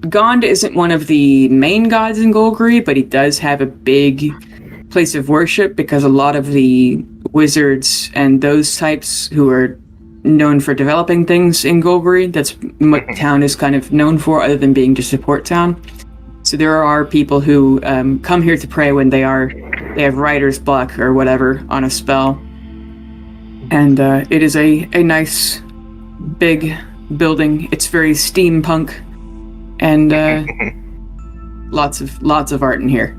Gond isn't one of the main gods in Golgari, but he does have a big place of worship because a lot of the wizards and those types who are known for developing things in Golgari, that's what town is kind of known for, other than being just a port town. So there are people who come here to pray when they have writer's block or whatever on a spell. And it is a nice big building. It's very steampunk, and lots of art in here,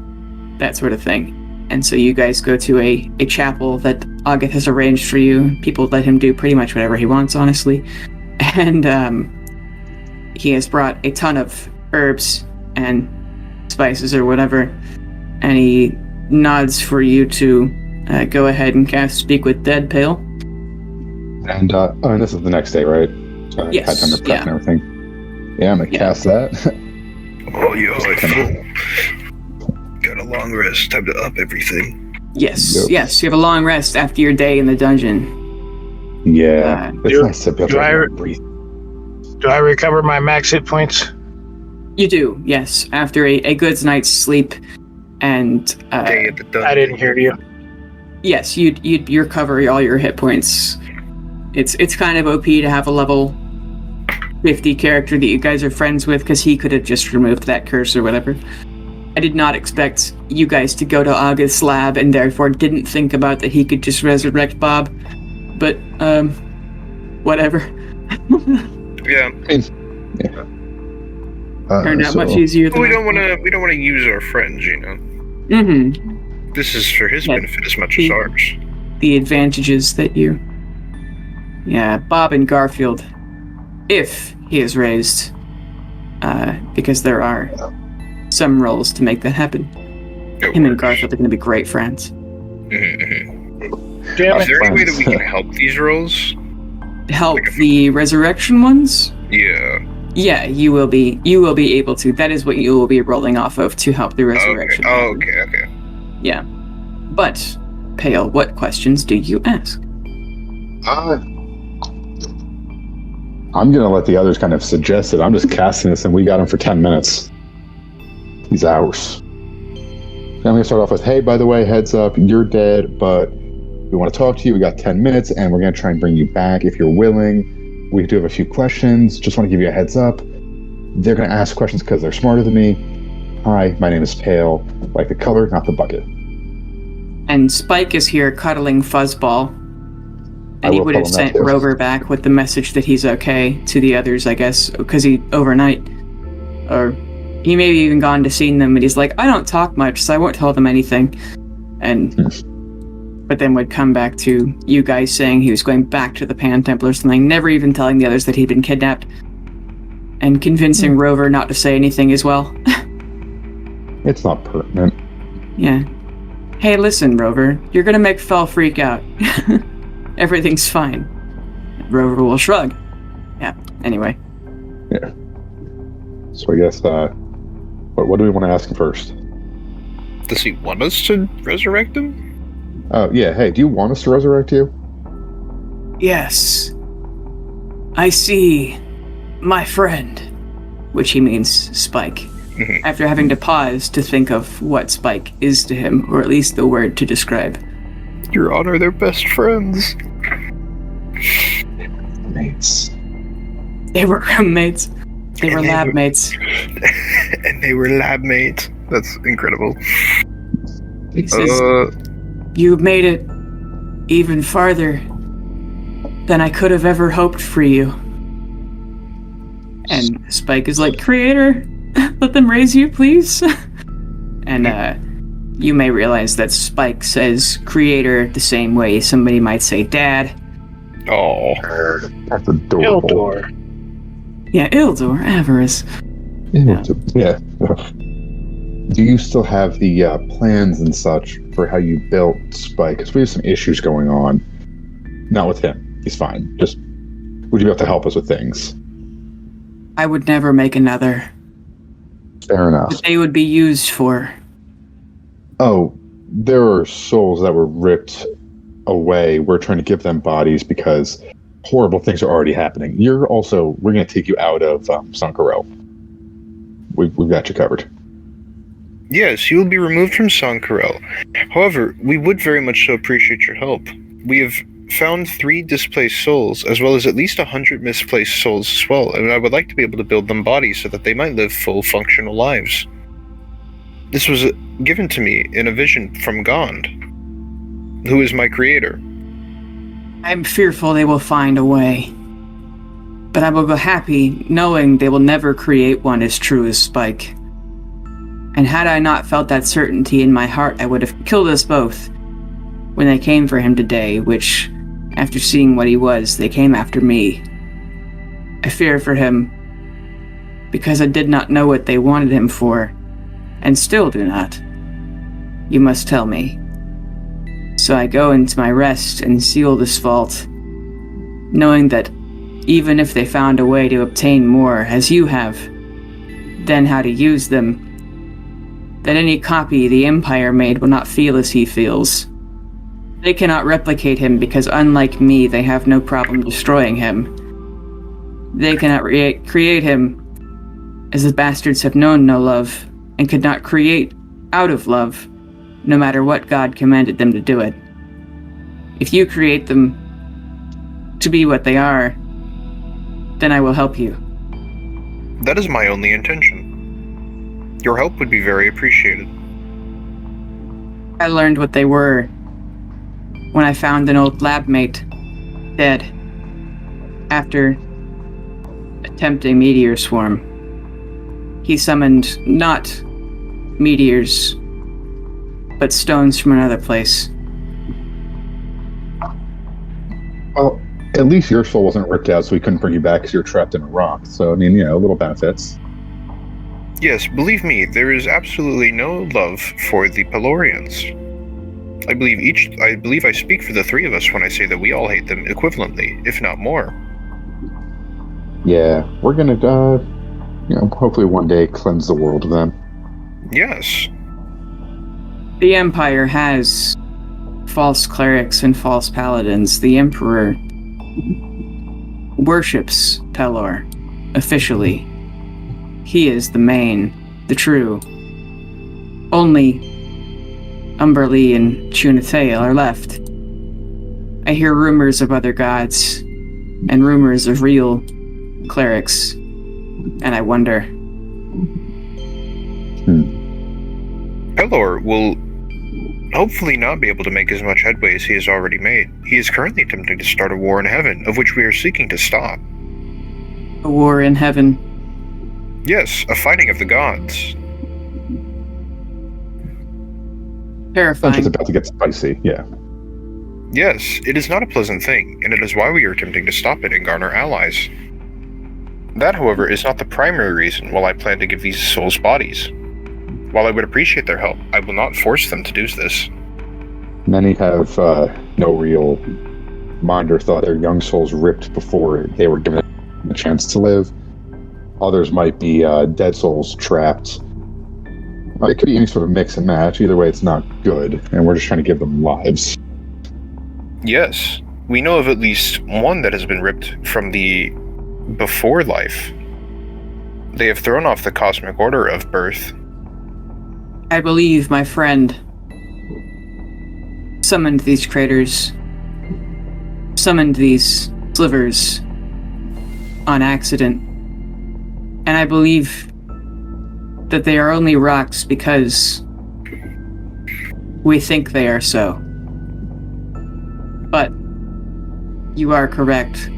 that sort of thing. And so you guys go to a chapel that August has arranged for you. People let him do pretty much whatever he wants, honestly. And he has brought a ton of herbs and spices or whatever, and he nods for you to go ahead and cast Speak with Dead, Pale. And this is the next day, right? So Yes, I had time to prep and everything. Yeah, I'm gonna cast that. Oh, you're full. Got a long rest. Time to up everything. Yes, Yep. yes. You have a long rest after your day in the dungeon. Yeah, it's do- nice to be able to breathe. Do I recover my max hit points? You do, yes. After a good night's sleep, and Day at the dungeon. I didn't hear you. yes, you'd recover all your hit points. It's kind of OP to have a level 50 character that you guys are friends with, because he could have just removed that curse or whatever. I did not expect you guys to go to August's lab and therefore didn't think about that he could just resurrect Bob. But, whatever. Yeah. Turned out much easier than We don't want to use our friends, you know. Mm-hmm. This is for his benefit as much as ours. The advantages that you... Yeah, Bob and Garfield, if he is raised, because there are some roles to make that happen. Him and Garfield are going to be great friends. Mm-hmm. Damn Is it. there any way that we can help these roles? Help the resurrection ones? Yeah. Yeah, you will be able to. That is what you will be rolling off of to help the resurrection. Okay. Yeah. But, Pale, what questions do you ask? I'm gonna let the others kind of suggest it. I'm just casting this, and we got him for 10 minutes. These hours. I'm gonna start off with, hey, by the way, heads up, you're dead, but we want to talk to you. We got 10 minutes, and we're gonna try and bring you back if you're willing. We do have a few questions. Just want to give you a heads up. They're gonna ask questions because they're smarter than me. Hi, my name is Pale. Like the color, not the bucket. And Spike is here cuddling Fuzzball. And he would have sent Rover back with the message that he's okay to the others, I guess, because he overnight. Or he may have even gone to see them, and he's like, I don't talk much, so I won't tell them anything. And but then would come back to you guys saying he was going back to the Pan Temple or something, never even telling the others that he'd been kidnapped. And convincing Rover not to say anything as well. It's not pertinent. Yeah. Hey, listen, Rover, you're gonna make Fel freak out. Everything's fine. Rover will shrug. Yeah, anyway. Yeah. So I guess, what do we want to ask him first? Does he want us to resurrect him? Oh, yeah, hey, do you want us to resurrect you? Yes. I see my friend, which he means Spike, after having to pause to think of what Spike is to him, or at least the word to describe. Your Honor, they're best friends. Mates. They were roommates. They were lab mates. And they were lab mates. That's incredible. He says, you made it even farther than I could have ever hoped for you. And Spike is like, Creator, let them raise you, please. And you may realize that Spike says Creator the same way somebody might say Dad. Oh. That's adorable. Ildor. Yeah, Ildor, Avarice. Yeah. Do you still have the plans and such for how you built Spike? Because we have some issues going on. Not with him. He's fine. Just, would you be able to help us with things? I would never make another. Fair enough. What they would be used for. Oh, there are souls that were ripped away, we're trying to give them bodies because horrible things are already happening. We're going to take you out of Sankarel. We've got you covered. Yes, you will be removed from Sankarel. However, we would very much so appreciate your help. We have found 3 displaced souls, as well as at least 100 misplaced souls as well, and I would like to be able to build them bodies so that they might live full, functional lives. This was given to me in a vision from Gond, who is my creator. I'm fearful they will find a way. But I will go happy knowing they will never create one as true as Spike. And had I not felt that certainty in my heart, I would have killed us both when they came for him today, which, after seeing what he was, they came after me. I fear for him because I did not know what they wanted him for, and still do not. You must tell me. So I go into my rest and seal this vault, knowing that even if they found a way to obtain more, as you have, then how to use them, that any copy the Empire made will not feel as he feels. They cannot replicate him because, unlike me, they have no problem destroying him. They cannot create him, as the bastards have known no love, and could not create out of love, no matter what God commanded them to do it. If you create them to be what they are, then I will help you. That is my only intention. Your help would be very appreciated. I learned what they were when I found an old lab mate dead after attempting meteor swarm. He summoned not meteors, but stones from another place. Well, at least your soul wasn't ripped out, so we couldn't bring you back because you're trapped in a rock. So, I mean, little benefits. Yes, believe me, there is absolutely no love for the Pelorians. I believe I speak for the 3 of us when I say that we all hate them equivalently, if not more. Yeah, we're gonna, hopefully one day cleanse the world of them. Yes. The Empire has false clerics and false paladins. The Emperor worships Pelor, officially. He is the main, the true. Only Umberlee and Chunathail are left. I hear rumors of other gods, and rumors of real clerics, and I wonder. Pelor will hopefully not be able to make as much headway as he has already made. He is currently attempting to start a war in heaven, of which we are seeking to stop. A war in heaven. Yes, a fighting of the gods. Terrifying. It's about to get spicy, yeah. Yes, it is not a pleasant thing, and it is why we are attempting to stop it and garner allies. That, however, is not the primary reason why I plan to give these souls bodies. While I would appreciate their help, I will not force them to do this. Many have no real mind or thought. Their young souls ripped before they were given a chance to live. Others might be dead souls trapped. It could be any sort of mix and match. Either way, it's not good, and we're just trying to give them lives. Yes, we know of at least one that has been ripped from the before life. They have thrown off the cosmic order of birth. I believe my friend summoned these craters, summoned these slivers on accident. And I believe that they are only rocks because we think they are so. But you are correct.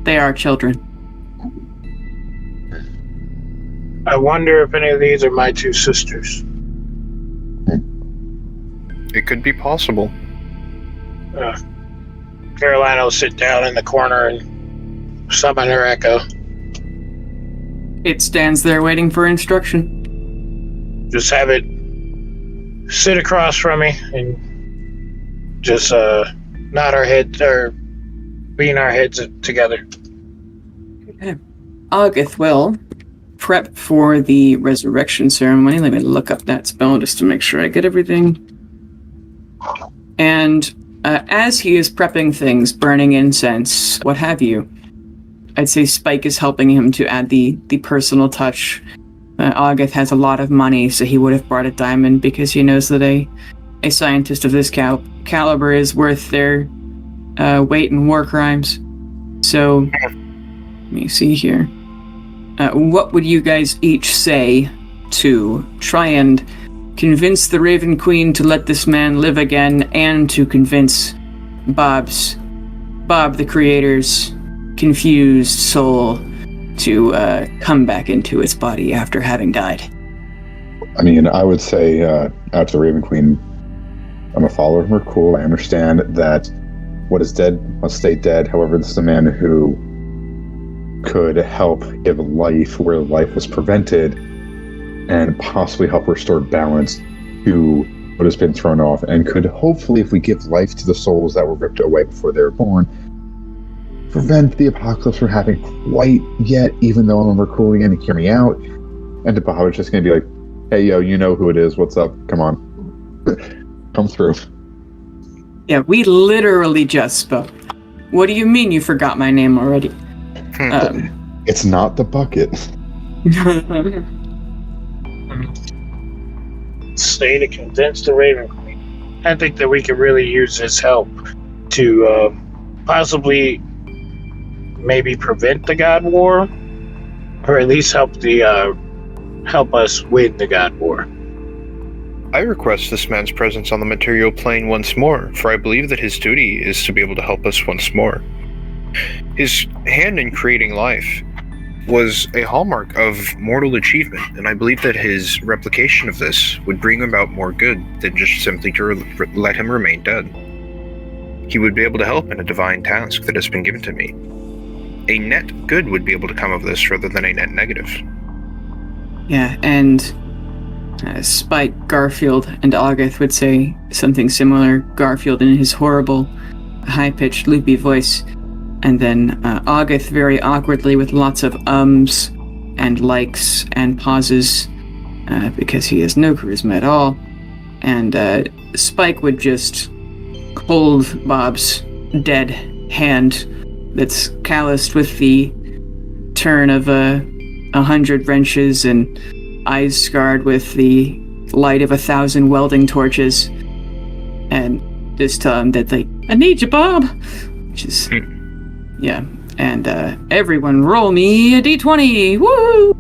They are children. I wonder if any of these are my 2 sisters. It could be possible. Carolina will sit down in the corner and summon her echo. It stands there waiting for instruction. Just have it sit across from me and just nod our heads or bean our heads together. Okay. August will prep for the resurrection ceremony. Let me look up that spell just to make sure I get everything. And as he is prepping things, burning incense, what have you, I'd say Spike is helping him to add the personal touch. August has a lot of money, so he would have brought a diamond because he knows that a scientist of this caliber is worth their weight in war crimes. So, let me see here. What would you guys each say to try and convince the Raven Queen to let this man live again, and to convince Bob the Creator's confused soul to come back into its body after having died? I mean, I would say out to the Raven Queen, I'm a follower of her. Cool. I understand that what is dead must stay dead. However, this is a man who could help give life where life was prevented, and possibly help restore balance to what has been thrown off, and could hopefully, if we give life to the souls that were ripped away before they were born, prevent the apocalypse from happening quite yet, even though I'm recruiting and hear me out. And Bob is just going to be like, hey, yo, you know who it is. What's up? Come on. Come through. Yeah, we literally just spoke. What do you mean you forgot my name already? It's not the bucket. Stay to convince the Raven Queen. I think that we could really use his help to possibly maybe prevent the God War, or at least help us win the God War. I request this man's presence on the material plane once more, for I believe that his duty is to be able to help us once more. His hand in creating life was a hallmark of mortal achievement, and I believe that his replication of this would bring about more good than just simply to let him remain dead. He would be able to help in a divine task that has been given to me. A net good would be able to come of this rather than a net negative. Yeah, and Spike, Garfield, and August would say something similar. Garfield in his horrible, high-pitched, loopy voice, and then August very awkwardly with lots of ums and likes and pauses because he has no charisma at all. And Spike would just hold Bob's dead hand that's calloused with the turn of 100 wrenches and eyes scarred with the light of 1,000 welding torches, and just tell him that I need you, Bob. Which is, yeah. And everyone roll me a d20. Woo!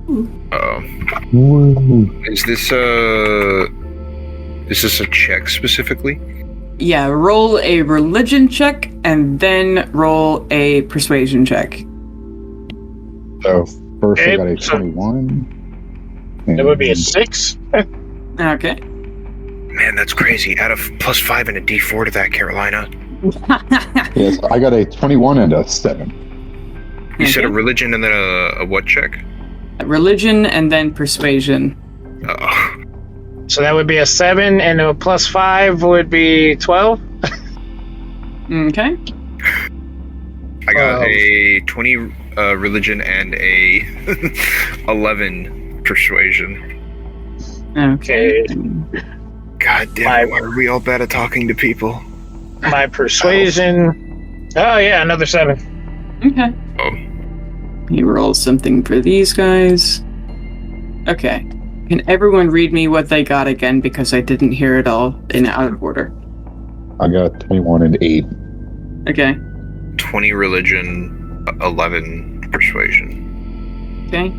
Woo. Is this a check specifically? Yeah, roll a religion check and then roll a persuasion check. So first I got a 21. That would be a 6. Okay. Man, that's crazy. Add a +5 and a d4 to that, Carolina. Yes, I got a 21 and a 7. You said a religion and then a what check? Religion and then persuasion. Oh. So that would be a 7, and a +5 would be 12. Okay. I got a 20 religion and a 11 persuasion. Okay. God damn it, why are we all bad at talking to people? My persuasion. Oh yeah, another 7. Okay. Oh. He rolls something for these guys. Okay. Can everyone read me what they got again, because I didn't hear it all in out of order? I got 21 and 8. Okay. 20 religion, 11 persuasion. Okay.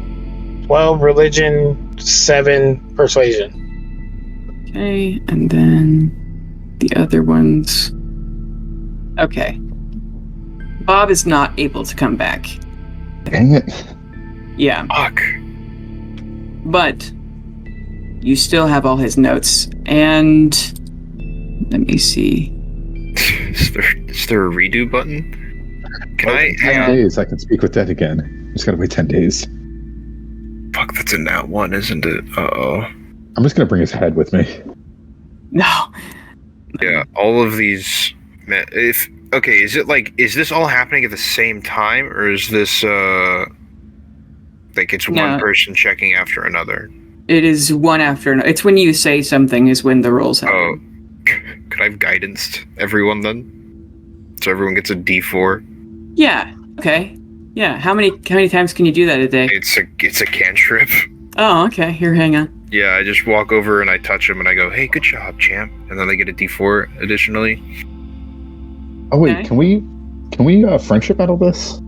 12 religion, 7 persuasion. Okay, and then the other ones. Okay. Bob is not able to come back. Dang it. Yeah, Fuck. but you still have all his notes, and let me see. Is there a redo button? Can I 10 days, I can speak with Dead again. Just gotta wait 10 days. Fuck, that's a nat 1, isn't it? Uh-oh. I'm just gonna bring his head with me. No. Yeah, all of these... Man, is this all happening at the same time, or is this, it's No. one person checking after another? It is one after another. It's when you say something is when the rolls happen. Oh, could I have guidanced everyone then? So everyone gets a D4. Yeah. Okay. Yeah. How many times can you do that a day? It's a cantrip. Oh, okay. Here, hang on. Yeah, I just walk over and I touch them and I go, "Hey, good job, champ," and then they get a D4 additionally. Oh wait, Okay. can we friendship medal this?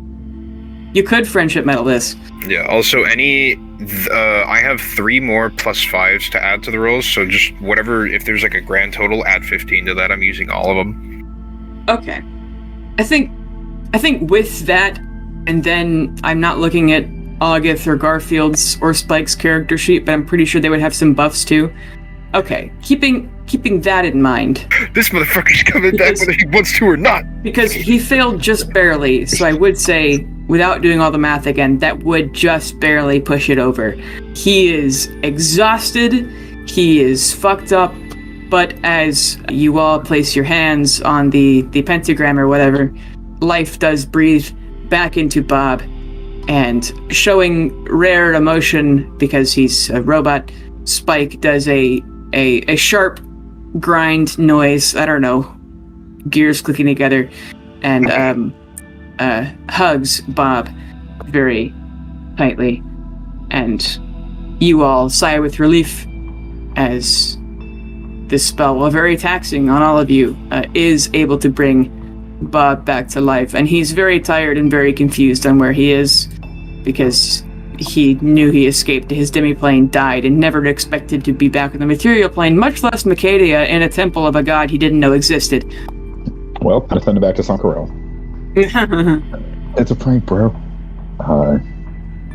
You could friendship medal this. Yeah. Also, I have 3 more +5s to add to the rolls. So just whatever. If there's like a grand total, add 15 to that. I'm using all of them. Okay. I think with that, and then I'm not looking at August or Garfield's or Spike's character sheet, but I'm pretty sure they would have some buffs too. Okay, keeping that in mind. This motherfucker's coming back whether he wants to or not. Because he failed just barely, so I would say, without doing all the math again, that would just barely push it over. He is exhausted, he is fucked up, but as you all place your hands on the pentagram or whatever, life does breathe back into Bob, and showing rare emotion because he's a robot, Spike does a sharp grind noise, I don't know, gears clicking together, and hugs Bob very tightly, and you all sigh with relief as this spell, while very taxing on all of you, is able to bring Bob back to life. And he's very tired and very confused on where he is, because he knew he escaped. His demiplane died and never expected to be back in the material plane, much less Macadia in a temple of a god he didn't know existed. Well, gotta send it back to Sankarel. It's a prank, bro.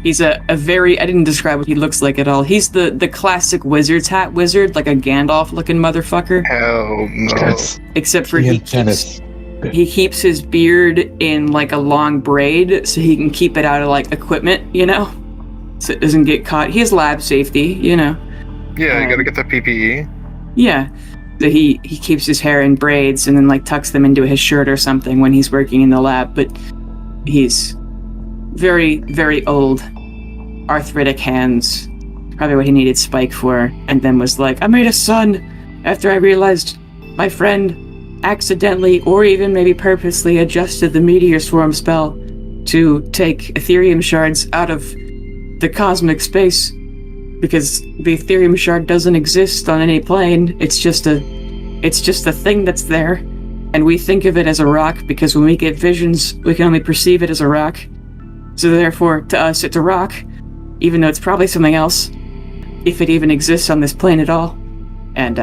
He's a very, I didn't describe what he looks like at all. He's the classic wizard's hat wizard, like a Gandalf looking motherfucker. Hell no. Except for he keeps his beard in like a long braid so he can keep it out of like equipment, you know? So it doesn't get caught. He has lab safety, you know? Yeah, you gotta get the PPE. Yeah. So he keeps his hair in braids and then like tucks them into his shirt or something when he's working in the lab, but he's very, very old. Arthritic hands. Probably what he needed Spike for, and then was like, I made a son after I realized my friend accidentally or even maybe purposely adjusted the meteor swarm spell to take Ethereum shards out of the cosmic space, because the Ethereum shard doesn't exist on any plane. It's just a thing that's there, and we think of it as a rock because when we get visions, we can only perceive it as a rock. So therefore, to us, it's a rock, even though it's probably something else, if it even exists on this plane at all. And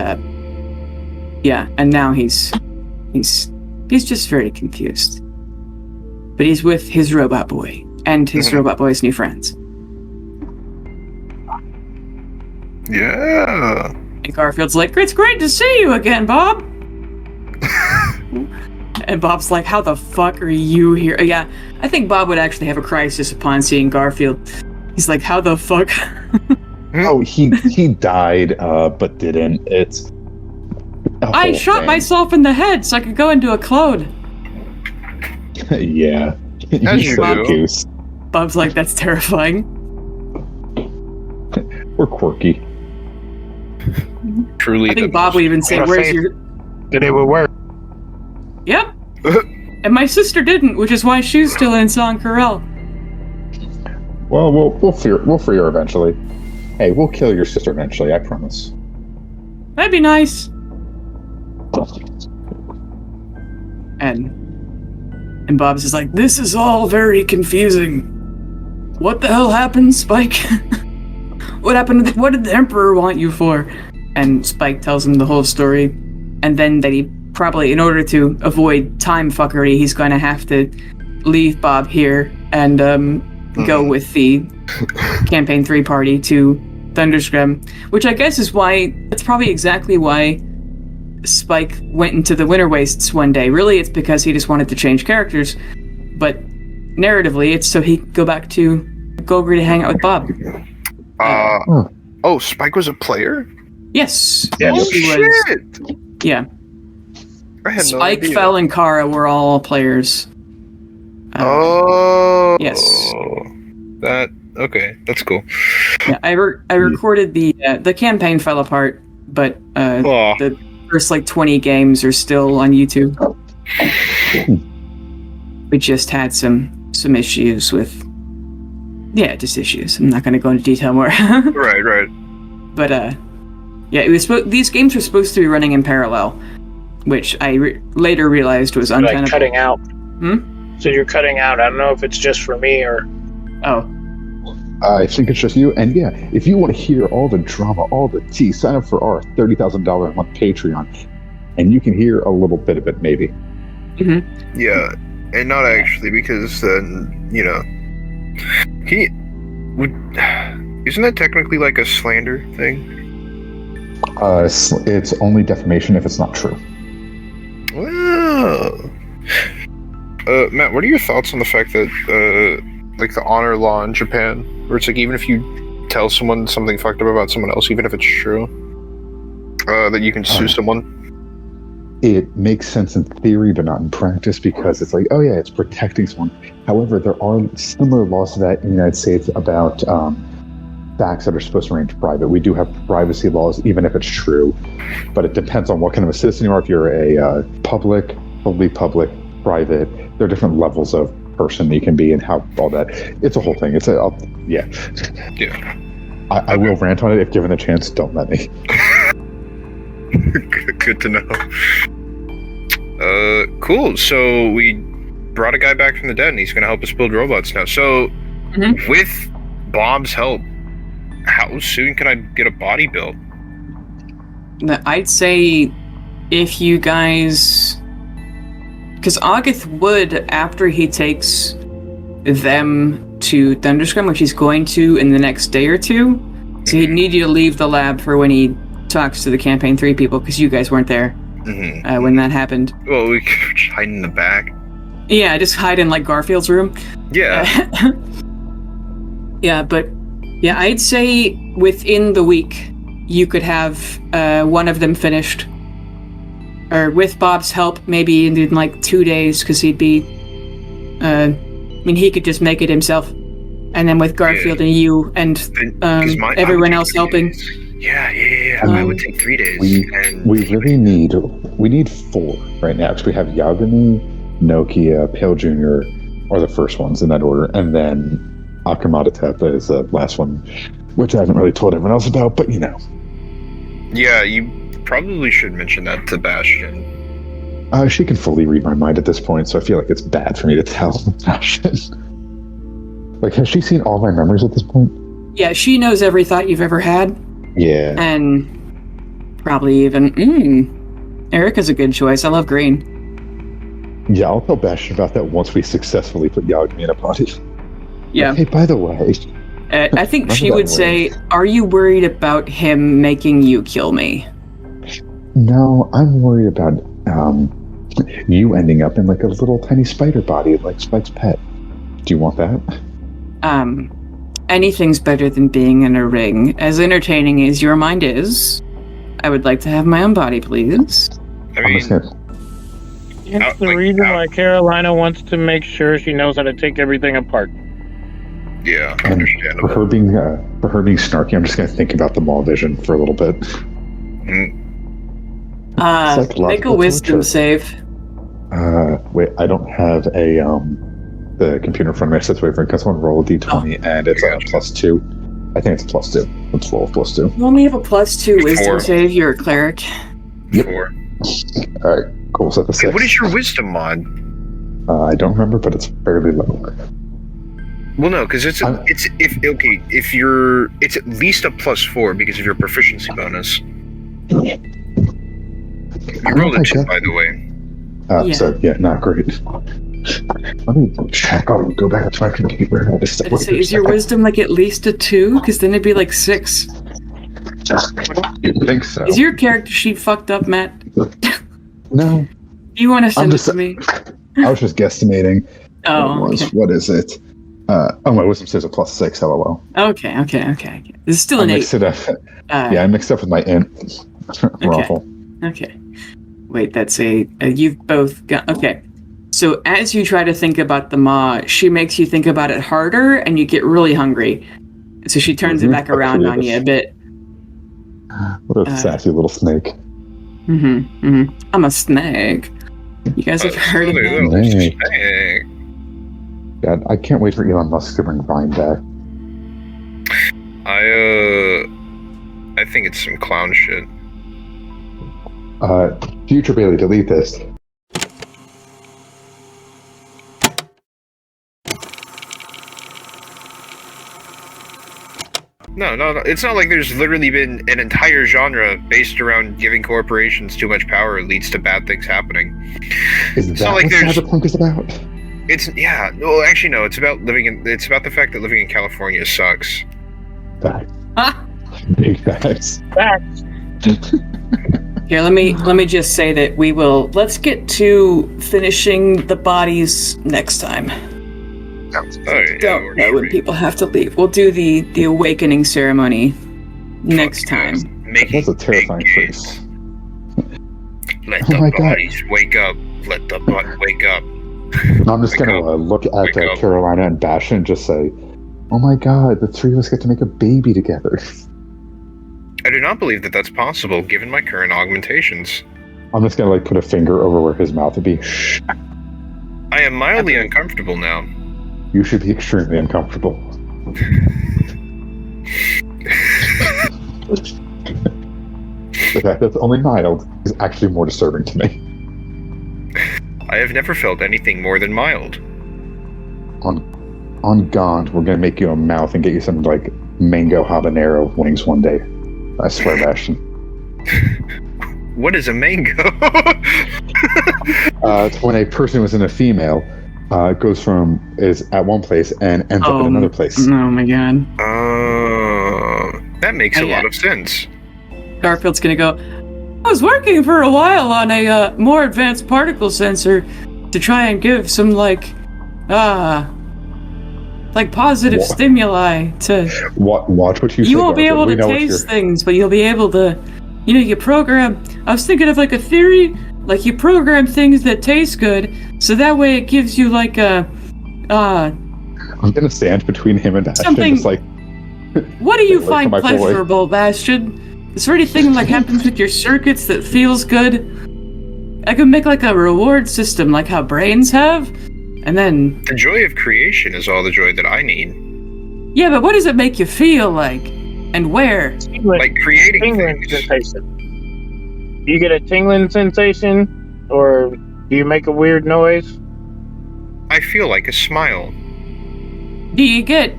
yeah, and now he's just very confused. But he's with his robot boy and his robot boy's new friends. Yeah. And Garfield's like, it's great to see you again, Bob. And Bob's like, how the fuck are you here? Yeah, I think Bob would actually have a crisis upon seeing Garfield. He's like, how the fuck? Oh, he died, but didn't. It's I shot myself in the head so I could go into a clone. Yeah. As you do. Goose. Bob's like, that's terrifying. We're quirky. Truly. I think Bob would even say, where's your... That it would work. Yep. And my sister didn't, which is why she's still in Sankarel. Well, we'll free her eventually. Hey, we'll kill your sister eventually, I promise. That'd be nice. And Bob's just like, this is all very confusing. What the hell happened, Spike? What happened? What did the Emperor want you for? And Spike tells him the whole story. And then that he probably, in order to avoid time fuckery, he's going to have to leave Bob here and go with the Campaign 3 party to Thunderscrim, which I guess is why, that's probably exactly why Spike went into the Winter Wastes one day. Really, it's because he just wanted to change characters, but narratively, it's so he could go back to Golgari to hang out with Bob. Oh, Spike was a player? Yes. Yeah. Oh, he shit! was. Yeah. I had no Spike, idea. Fel, and Kara were all players. Oh. Yes. Okay, that's cool. Yeah, I recorded the campaign fell apart, but the first like 20 games are still on YouTube. We just had some issues with, just issues. I'm not going to go into detail more. Right. But it was these games were supposed to be running in parallel, which I later realized was untenable. Like cutting out. So you're cutting out. I don't know if it's just for me or. Oh. I think it's just you. And yeah, if you want to hear all the drama, all the tea, sign up for our $30,000 a month Patreon, and you can hear a little bit of it, maybe. Mm-hmm. Yeah, and not actually, because then, isn't that technically like a slander thing? It's only defamation if it's not true. Well, Matt, what are your thoughts on the fact that, like the honor law in Japan, where it's like even if you tell someone something fucked up about someone else, even if it's true, that you can sue someone? It makes sense in theory, but not in practice, because it's like, oh yeah, it's protecting someone. However, there are similar laws to that in the United States about facts that are supposed to remain private. We do have privacy laws, even if it's true, but it depends on what kind of a citizen you are. If you're a public, private, there are different levels of person you can be and how all that. It's a whole thing. Yeah. I will rant on it if given the chance. Don't let me. Good to know. Cool. So we brought a guy back from the dead, and he's going to help us build robots now. So, with Bob's help, how soon can I get a body built? I'd say if you guys... Because August would, after he takes them to Thunderscrum, which he's going to in the next day or two, so he'd need you to leave the lab for when he talks to the Campaign 3 people, because you guys weren't there when that happened. Well, we could just hide in the back. Yeah, just hide in, like, Garfield's room. Yeah. I'd say within the week, you could have one of them finished. Or with Bob's help, maybe in like 2 days, because he'd be... he could just make it himself. And then with Garfield and you and everyone else helping... Yeah. I would take 3 days. We need 4 right now, because we have Yagami, Nokia, Pale Jr. are the first ones in that order, and then Akamada Tepa is the last one, which I haven't really told everyone else about, but Yeah, you probably should mention that to Bastion. She can fully read my mind at this point, so I feel like it's bad for me to tell Bastion. Like, has she seen all my memories at this point? Yeah, she knows every thought you've ever had. Yeah. And probably even... Erica's a good choice. I love green. Yeah, I'll tell Bastion about that once we successfully put Yagami in a body. Yeah. Hey, by the way... I think she would say, are you worried about him making you kill me? No, I'm worried about you ending up in like a little tiny spider body, like Spike's pet. Do you want that? Anything's better than being in a ring. As entertaining as your mind is, I would like to have my own body, please. I mean, it's the reason why Carolina wants to make sure she knows how to take everything apart. Yeah, understandable. For her being snarky, I'm just going to think about the mall vision for a little bit. Make a wisdom save. Wait, I don't have the computer in front of me, so let's wait for it, because I want to roll a d20, and it's a +2. I think it's a +2. Let's roll a +2. You only have a +2 wisdom save, you're a cleric. Yep. 4. Alright, cool, so that's a 6. What is your wisdom mod? I don't remember, but it's fairly low. Well, no, because it's at least a +4 because of your proficiency bonus. You rolled a 2, by the way. So yeah, not great. Let me check. I'll go back to my computer. Is your wisdom like at least a 2? Because then it'd be like 6. You'd think so. Is your character sheet fucked up, Matt? No. You want to send it to me? I was just guesstimating. Okay. What is it? My wisdom says a +6. LOL. Okay. This is still an 8. I mixed it up with my int. Raffle. Okay. Wait, that's you've both got... Okay. So as you try to think about the maw, she makes you think about it harder, and you get really hungry. So she turns it back around on you a bit. What a sassy little snake. I'm a snake. You guys have heard of that? Snake. God, I can't wait for Elon Musk to bring Vine back. I think it's some clown shit. Future Bailey, delete this. No. It's not like there's literally been an entire genre based around giving corporations too much power leads to bad things happening. Is that what Cyberpunk is about? Well, actually, no. It's about the fact that living in California sucks. Facts. Big facts. Facts. Here, let me just say that let's get to finishing the bodies next time. Don't know when people have to leave. We'll do the awakening ceremony next time. That's a terrifying face. Let the bodies wake up. Let the butt wake up. I'm just going to look at Carolina and Bastion and just say, oh my god, the three of us get to make a baby together. I do not believe that that's possible, given my current augmentations. I'm just going to put a finger over where his mouth would be. I am mildly uncomfortable now. You should be extremely uncomfortable. The fact that it's only mild is actually more disturbing to me. I have never felt anything more than mild. On Gaunt, we're gonna make you a mouth and get you some mango habanero wings one day. I swear, Bastion. What is a mango? It's when a person was in a female is at one place and ends up in another place. Oh my god. That makes a lot of sense. Garfield's gonna go, I was working for a while on a more advanced particle sensor to try and give some positive stimuli to... Watch what you say. You won't be able to taste things, but you'll be able to... you program... I was thinking of a theory, you program things that taste good, so that way it gives you I'm gonna stand between him and Bastion, something... just what do you find pleasurable, Bastion? Is there anything happens with your circuits that feels good? I could make a reward system like how brains have, and then... The joy of creation is all the joy that I need. Yeah, but what does it make you feel like? And where? Like creating tingling things. Sensation. Do you get a tingling sensation? Or do you make a weird noise? I feel like a smile. Do you get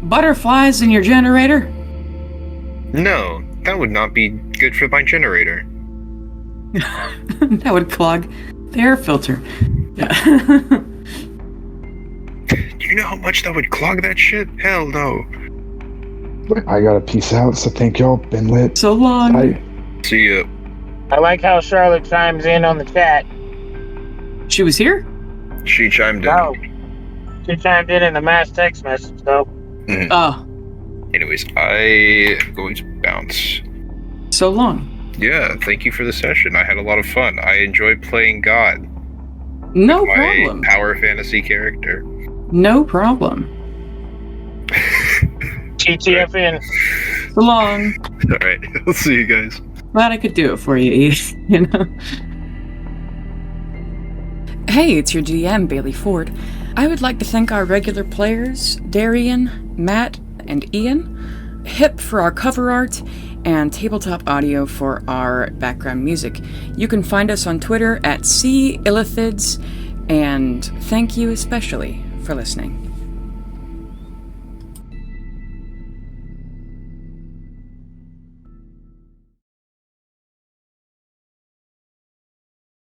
butterflies in your generator? No, that would not be good for my generator. That would clog the air filter. Do you know how much that would clog that shit? Hell no. I gotta peace out, so thank y'all. Been lit. So long. Bye. See ya. I like how Charlotte chimes in on the chat. She was here? She chimed in. No. She chimed in the mass text message, though. Mm-hmm. Oh. Anyways, I am going to bounce. So long. Yeah, thank you for the session. I had a lot of fun. I enjoyed playing God. No my problem. Power fantasy character. No problem. TTFN. So long. Alright, I'll see you guys. Glad I could do it for you, Eve. Hey, it's your GM, Bailey Ford. I would like to thank our regular players, Darian, Matt, and Ian, Hip for our cover art, and Tabletop Audio for our background music. You can find us on Twitter at @Illithids, and thank you especially for listening.